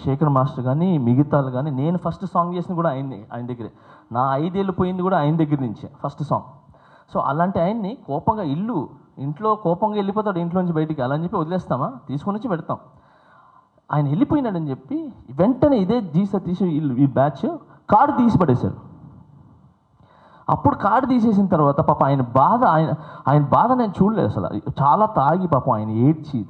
శేఖర్ మాస్టర్ కానీ మిగతాలు కానీ, నేను ఫస్ట్ సాంగ్ చేసిన కూడా ఆయన దగ్గరే, నా 5 ఏళ్ళు పోయింది కూడా ఆయన దగ్గర నుంచే ఫస్ట్ సాంగ్. సో అలాంటి ఆయన్ని కోపంగా ఇంట్లో కోపంగా వెళ్ళిపోతాడు ఇంట్లో నుంచి బయటికి, అలా అని చెప్పి వదిలేస్తామా, తీసుకొని వచ్చి పెడతాం. ఆయన వెళ్ళిపోయినాడని చెప్పి వెంటనే ఇదే జి సతీష్ ఈ బ్యాచ్ కార్డు తీసి పడేశారు. అప్పుడు కార్డు తీసేసిన తర్వాత పాప ఆయన బాధ నేను చూడలేదు అసలు. చాలా తాగి పాపం ఆయన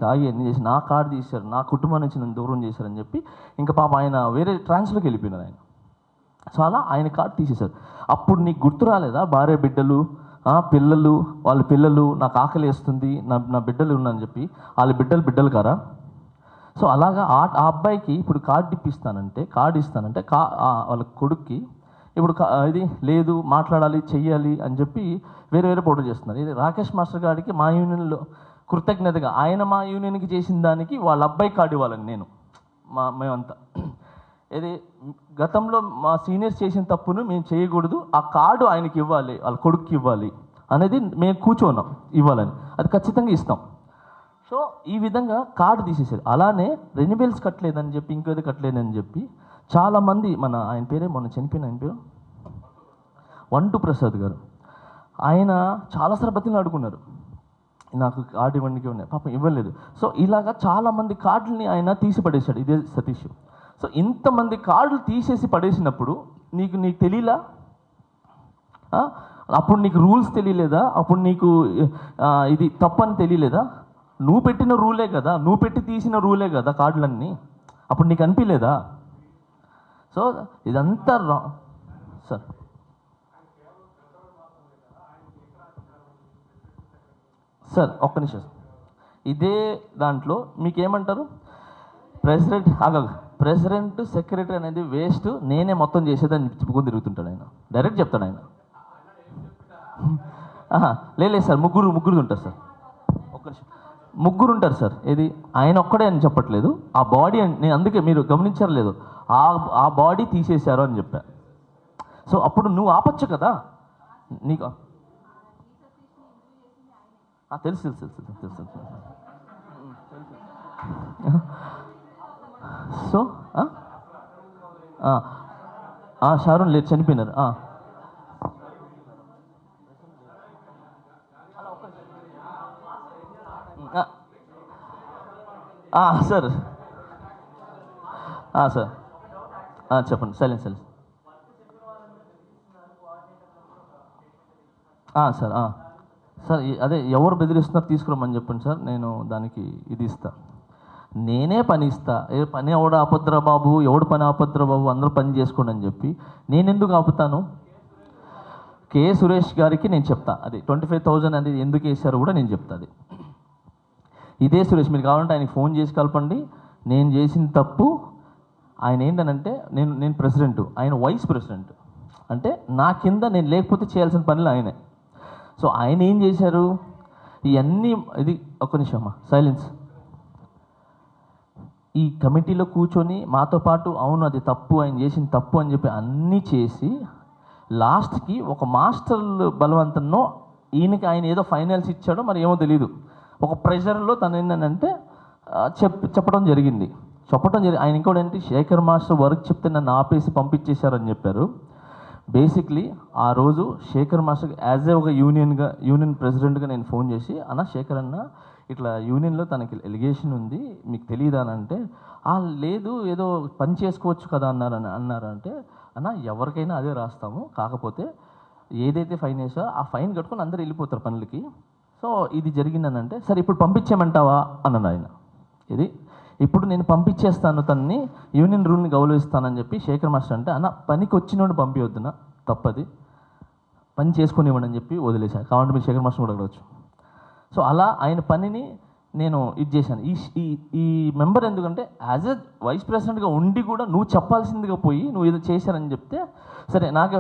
తాగి అన్ని చేసి నా కార్డు తీశారు, నా కుటుంబం నుంచి నన్ను దూరం చేశారని చెప్పి ఇంకా పాప ఆయన వేరే ట్రాన్స్లోకి వెళ్ళిపోయినారు ఆయన. సో అలా ఆయన కార్డు తీసేశారు. అప్పుడు నీకు గుర్తు రాలేదా, భార్య బిడ్డలు పిల్లలు, వాళ్ళ పిల్లలు, నాకు ఆకలి వేస్తుంది, నా బిడ్డలు ఉన్నారని చెప్పి, వాళ్ళ బిడ్డలు కారా? సో అలాగా ఆ అబ్బాయికి ఇప్పుడు కార్డు ఇప్పిస్తానంటే వాళ్ళ కొడుక్కి ఇప్పుడు ఇది లేదు, మాట్లాడాలి, చెయ్యాలి అని చెప్పి వేరే పోటీ చేస్తున్నారు. ఇది రాకేష్ మాస్టర్ గారికి మా యూనియన్లో కృతజ్ఞతగా ఆయన మా యూనియన్కి చేసిన దానికి వాళ్ళ అబ్బాయి కార్డు ఇవ్వాలని మేమంతా ఇది గతంలో మా సీనియర్స్ చేసిన తప్పును మేము చేయకూడదు, ఆ కార్డు ఆయనకి ఇవ్వాలి, వాళ్ళ కొడుకుకి ఇవ్వాలి అనేది మేము కూర్చోన్నాం ఇవ్వాలని, అది ఖచ్చితంగా ఇస్తాం. సో ఈ విధంగా కార్డు తీసేసారు. అలానే రెన్యువల్స్ కట్టలేదని చెప్పి, ఇంకేదో కట్టలేదని చెప్పి చాలామంది, ఆయన పేరే మొన్న చనిపోయిన ఆయన పేరు వంటు ప్రసాద్ గారు, ఆయన చాలాసార్లు బతిని అడుగున్నారు, నాకు కార్డు ఇవ్వండికి ఉన్నాయి, పాపం ఇవ్వలేదు. సో ఇలాగా చాలామంది కార్డులని ఆయన తీసి పడేశాడు, ఇదే సతీష్. సో ఇంతమంది కార్డులు తీసేసి పడేసినప్పుడు నీకు తెలియలా? అప్పుడు నీకు రూల్స్ తెలియలేదా? అప్పుడు నీకు ఇది తప్పని తెలియలేదా? నువ్వు పెట్టిన రూలే కదా, నువ్వు పెట్టి తీసిన రూలే కదా కార్డులన్నీ, అప్పుడు నీకు అనిపించలేదా? సో ఇదంతా సార్ సార్ ఒక్క నిమిషం, ఇదే దాంట్లో మీకేమంటారు, ప్రెసిడెంట్ సెక్రటరీ అనేది వేస్ట్, నేనే మొత్తం చేసేదని చెప్పుకొని తిరుగుతుంటాడు ఆయన, డైరెక్ట్ చెప్తాడు ఆయన. లేదు సార్, ముగ్గురు ఉంటారు సార్, ఒక్క నిమిషం, ముగ్గురు ఉంటారు సార్. ఏది ఆయన ఒక్కడే అని చెప్పట్లేదు, ఆ బాడీ నేను అందుకే మీరు గమనించారు లేదు, ఆ బాడీ తీసేశారు అని చెప్పా. సో అప్పుడు నువ్వు ఆపచ్చు కదా, నీకు తెలుసు. సో షారూన్ లేదు, చనిపోయినారు. సార్ సార్ చెప్పండి, సైలెన్స్. సార్ సార్ అదే ఎవరు బెదిరిస్తున్నారు తీసుకురమ్మని చెప్పండి సార్, నేను దానికి ఇది ఇస్తా, నేనే పని ఇస్తా. పని ఎవడు ఆపద్రా బాబు, ఎవడు పని ఆపద్రా బాబు, అందరూ పని చేసుకోండి అని చెప్పి నేను ఎందుకు ఆపుతాను? కే సురేష్ గారికి నేను చెప్తా, అది 25,000 అనేది ఎందుకు వేశారు కూడా నేను చెప్తా. అది ఇదే సురేష్, మీరు కావాలంటే ఆయనకి ఫోన్ చేసి కలపండి. నేను చేసిన తప్పు, ఆయన ఏంటనంటే నేను ప్రెసిడెంట్, ఆయన వైస్ ప్రెసిడెంట్, అంటే నా కింద నేను లేకపోతే చేయాల్సిన పనులు ఆయనే. సో ఆయన ఏం చేశారు ఇవన్నీ, ఇది ఒక్క నిమిషమ్మా సైలెన్స్. ఈ కమిటీలో కూర్చొని మాతో పాటు అవును అది తప్పు, ఆయన చేసిన తప్పు అని చెప్పి అన్నీ చేసి లాస్ట్కి ఒక మాస్టర్ బలవంతంలో ఆయన ఏదో ఫైనల్స్ ఇచ్చాడో మరి ఏమో తెలీదు, ఒక ప్రెషర్లో తను ఏంటంటే చెప్పడం జరిగింది. ఆయన ఇంకోటి ఏంటి, శేఖర్ మాస్టర్ వర్క్ చెప్తే నన్ను ఆపేసి పంపించేశారని చెప్పారు. బేసిక్లీ ఆ రోజు శేఖర్ మాస్టర్ యాజ్ ఏ ఒక యూనియన్ ప్రెసిడెంట్గా నేను ఫోన్ చేసి, అన్న శేఖర్ అన్న ఇట్లా యూనియన్లో తనకి ఎలిగేషన్ ఉంది, మీకు తెలియదా అని అంటే, లేదు ఏదో పని చేసుకోవచ్చు కదా అన్నారంటే, అన్న ఎవరికైనా అదే రాస్తాము, కాకపోతే ఏదైతే ఫైన్ వేసో ఆ ఫైన్ కట్టుకొని అందరూ వెళ్ళిపోతారు పనులకి. సో ఇది జరిగిందనంటే, సరే ఇప్పుడు పంపించేయమంటావా అన్నాను ఆయన. ఇది ఇప్పుడు నేను పంపించేస్తాను, తనని యూనియన్ రూల్ని గౌరవిస్తానని చెప్పి శేఖర్ మాస్టర్ అంటే, అన్న పనికి వచ్చినోడు పంపించొద్దున, తప్పది, పని చేసుకునివ్వండి అని చెప్పి వదిలేశాను. కావాలంటే మీరు శేఖర్ మాస్టర్ కూడా అడగవచ్చు. సో అలా ఆయన పనిని నేను ఇది చేశాను. ఈ మెంబర్ ఎందుకంటే యాజ్ ఎ వైస్ ప్రెసిడెంట్గా ఉండి కూడా నువ్వు చెప్పాల్సిందిగా పోయి నువ్వు ఏదో చేశారని చెప్తే, సరే నాకు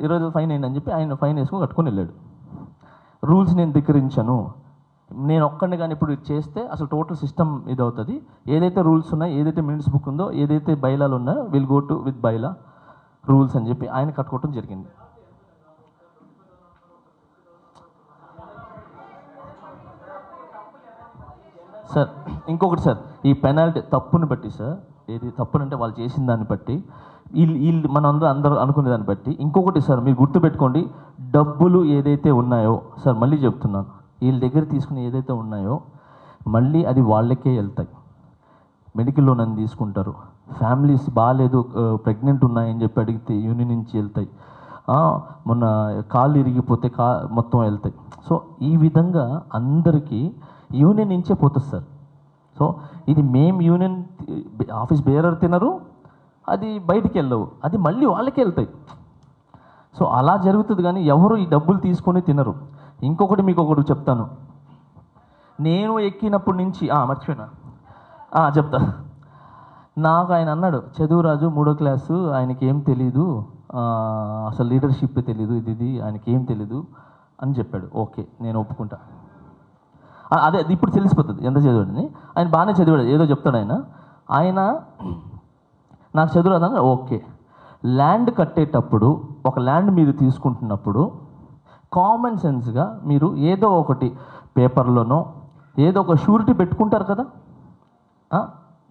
20 ఫైన్ అయిందని చెప్పి ఆయన ఫైన్ వేసుకొని కట్టుకొని వెళ్ళాడు. రూల్స్ నేను ధిక్కరించాను, నేను ఒక్కడిని కానీ ఇప్పుడు చేస్తే అసలు టోటల్ సిస్టమ్ ఇది అవుతుంది. ఏదైతే రూల్స్ ఉన్నాయో, ఏదైతే మినిట్స్ బుక్ ఉందో, ఏదైతే బైలాలు ఉన్నాయో will go to with bylaw rules అని చెప్పి ఆయన కట్టుకోవటం జరిగింది. సార్ ఇంకొకటి సార్, ఈ పెనాల్టీ తప్పుని బట్టి సార్, ఏది తప్పునంటే వాళ్ళు చేసిన దాన్ని బట్టి, వీళ్ళు మనం అందరూ అనుకునే దాన్ని బట్టి. ఇంకొకటి సార్ మీరు గుర్తుపెట్టుకోండి, డబ్బులు ఏదైతే ఉన్నాయో సార్, మళ్ళీ చెప్తున్నాను, వీళ్ళ దగ్గర తీసుకుని ఏదైతే ఉన్నాయో మళ్ళీ అది వాళ్ళకే వెళ్తాయి. మెడికల్ లోన్ అని తీసుకుంటారు, ఫ్యామిలీస్ బాగాలేదు ప్రెగ్నెంట్ ఉన్నాయని చెప్పి అడిగితే యూనియన్ నుంచి వెళ్తాయి, మొన్న కాళ్ళు ఇరిగిపోతే మొత్తం వెళ్తాయి. సో ఈ విధంగా అందరికీ యూనియన్ నుంచే పోతుంది సార్. సో ఇది మేము యూనియన్ ఆఫీస్ బేరర్ తినరు, అది బయటికి వెళ్ళవు, అది మళ్ళీ వాళ్ళకే వెళ్తాయి. సో అలా జరుగుతుంది, కానీ ఎవరు ఈ డబ్బులు తీసుకొని తినరు. ఇంకొకటి మీకు ఒకటి చెప్తాను, నేను ఎక్కినప్పటి నుంచి మర్చిపోయినా చెప్తా. నాకు ఆయన అన్నాడు, చదువురాజు 3వ క్లాసు, ఆయనకి ఏం తెలీదు, అసలు లీడర్షిప్ తెలీదు, ఇది ఆయనకి ఏం తెలీదు అని చెప్పాడు. ఓకే నేను ఒప్పుకుంటా, అదే ఇప్పుడు తెలిసిపోతుంది ఎంత చదివాడని. ఆయన బాగానే చదివాడు, ఏదో చెప్తాడు ఆయన నాకు చదువు రాదని ఓకే. ల్యాండ్ కట్టేటప్పుడు ఒక ల్యాండ్ మీరు తీసుకుంటున్నప్పుడు కామన్ సెన్స్గా మీరు ఏదో ఒకటి పేపర్లోనో ఏదో ఒక షూరిటీ పెట్టుకుంటారు కదా,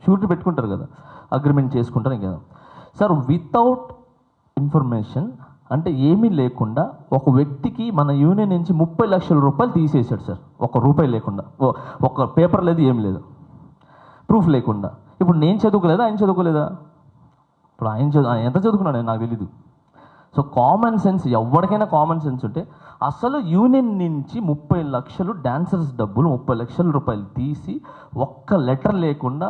షూరిటీ పెట్టుకుంటారు కదా, అగ్రిమెంట్ చేసుకుంటారు కదా సార్. వితౌట్ ఇన్ఫర్మేషన్ అంటే ఏమీ లేకుండా ఒక వ్యక్తికి మన యూనియన్ నుంచి 30 లక్షల రూపాయలు తీసేశాడు సార్, ఒక్క రూపాయి లేకుండా, ఒక పేపర్ లేదు, ఏం లేదు, ప్రూఫ్ లేకుండా. ఇప్పుడు నేను చదువుకోలేదా, ఆయన చదువుకోలేదా? ఇప్పుడు ఆయన ఎంత చదువుకున్నాడు నాకు తెలీదు. సో కామన్ సెన్స్, ఎవరికైనా కామన్ సెన్స్ ఉంటే అసలు యూనియన్ నుంచి 30 లక్షలు డాన్సర్స్ డబ్బులు 30 లక్షల రూపాయలు తీసి ఒక్క లెటర్ లేకుండా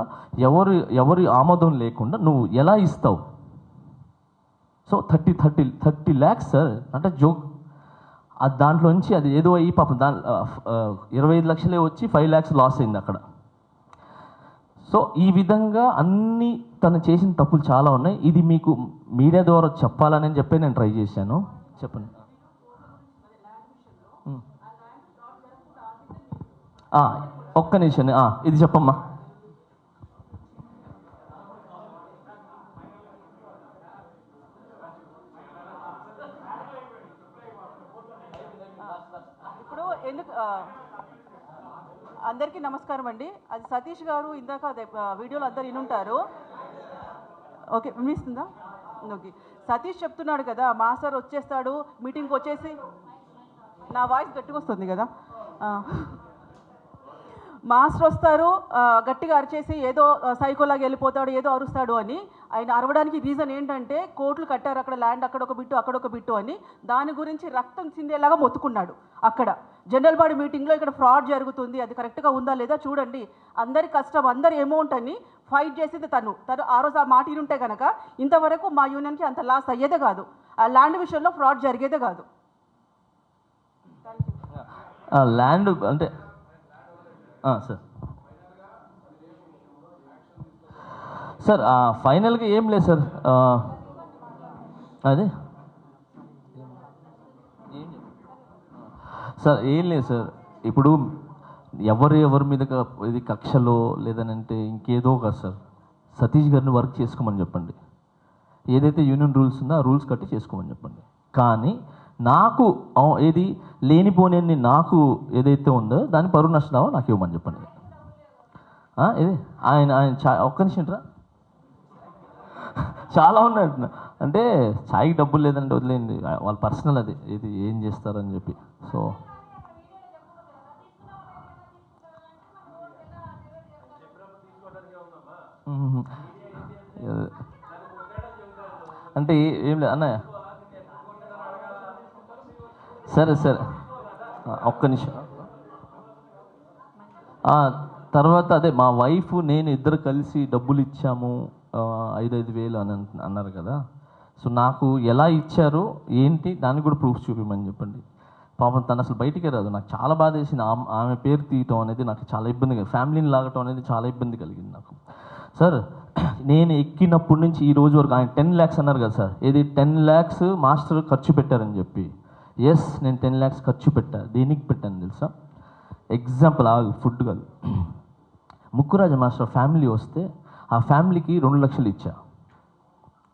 ఎవరి ఆమోదం లేకుండా నువ్వు ఎలా ఇస్తావు? సో 30 ల్యాక్స్ సార్ అంటే జోక్. దాంట్లో నుంచి అది ఏదో అయ్యి పాపం 25 లక్షలే వచ్చి 5 ల్యాక్స్ లాస్ అయింది అక్కడ. సో ఈ విధంగా అన్నీ తను చేసిన తప్పులు చాలా ఉన్నాయి. ఇది మీకు మీడియా ద్వారా చెప్పాలని చెప్పి నేను ట్రై చేశాను. చెప్పండి. ఒక్క నిమిషం, ఇది చెప్పమ్మా. ఇప్పుడు ఎందుకు అందరికీ నమస్కారం అండి. అది సతీష్ గారు ఇందాక అదే వీడియోలో అందరు వినుంటారు. ఓకే, వినిపిస్తుందా? ఓకే, సతీష్ చెప్తున్నాడు కదా మాస్టర్ వచ్చేస్తాడు మీటింగ్కి వచ్చేసి, నా వాయిస్ గట్టిగా వస్తుంది కదా, మాస్టర్ వస్తారు గట్టిగా అరిచేసి ఏదో సైకోలాగా వెళ్ళిపోతాడు, ఏదో అరుస్తాడు అని. ఆయన అరవడానికి రీజన్ ఏంటంటే కోట్లు కట్టారు అక్కడ, ల్యాండ్ అక్కడొక బిట్టు అక్కడొక బిట్టు అని, దాని గురించి రక్తం చిందేలాగా మొత్తుకున్నాడు అక్కడ జనరల్ బాడీ మీటింగ్లో. ఇక్కడ ఫ్రాడ్ జరుగుతుంది, అది కరెక్ట్గా ఉందా లేదా చూడండి, అందరి కష్టం అందరి అమౌంట్ అని ఫైట్ చేసేది తను ఆ రోజు ఆ మాట ఉంటే కనుక ఇంతవరకు మా యూనియన్కి అంత లాస్ అయ్యేదే కాదు, ఆ ల్యాండ్ విషయంలో ఫ్రాడ్ జరిగేదే కాదు. ల్యాండ్ అంటే సార్ ఫైనల్గా ఏం లేదు సార్, అదే సార్ ఏం లేదు సార్. ఇప్పుడు ఎవరి మీద ఇది కక్షలో లేదనంటే ఇంకేదో కాదు సార్. సతీష్ గారిని వర్క్ చేసుకోమని చెప్పండి, ఏదైతే యూనియన్ రూల్స్ ఉందో ఆ రూల్స్ కట్టి చేసుకోమని చెప్పండి. కానీ నాకు ఏది లేనిపోని నాకు ఏదైతే ఉందో దాని పరువు నష్టదావో నాకు ఇవ్వమని చెప్పండి. ఇది ఆయన ఒక్క నిమిషం రా, చాలా ఉన్నాయి అంటే ఛాయ్కి డబ్బులు లేదంటే వదిలేయండి, వాళ్ళ పర్సనల్ అది, ఇది ఏం చేస్తారని చెప్పి. సో అంటే ఏం లేదు అన్నయ్య. సరే సరే ఒక్క నిమిషం. తర్వాత అదే మా వైఫ్ నేను ఇద్దరు కలిసి డబ్బులు ఇచ్చాము 5,000 అని అన్నారు కదా. సో నాకు ఎలా ఇచ్చారో ఏంటి దానికి కూడా ప్రూఫ్ చూపించమని చెప్పండి. పాపం తను అసలు బయటికే రాదు. నాకు చాలా బాధ వేసింది. ఆమె పేరు తీయటం అనేది నాకు చాలా ఇబ్బంది, ఫ్యామిలీని లాగటం అనేది చాలా ఇబ్బంది కలిగింది నాకు. సార్ నేను ఎక్కినప్పటి నుంచి ఈ రోజు వరకు ఆయన 10 lakhs అన్నారు కదా సార్, ఇది 10 lakhs మాస్టర్ ఖర్చు పెట్టారని చెప్పి. ఎస్, నేను 10 lakhs ఖర్చు పెట్టాను. దేనికి పెట్టాను తెలుసా? ఎగ్జాంపుల్ ఫుడ్ కాదు, ముక్కురాజు మాస్టర్ ఫ్యామిలీ వస్తే ఆ ఫ్యామిలీకి 2 లక్షలు ఇచ్చా.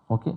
ఓకే,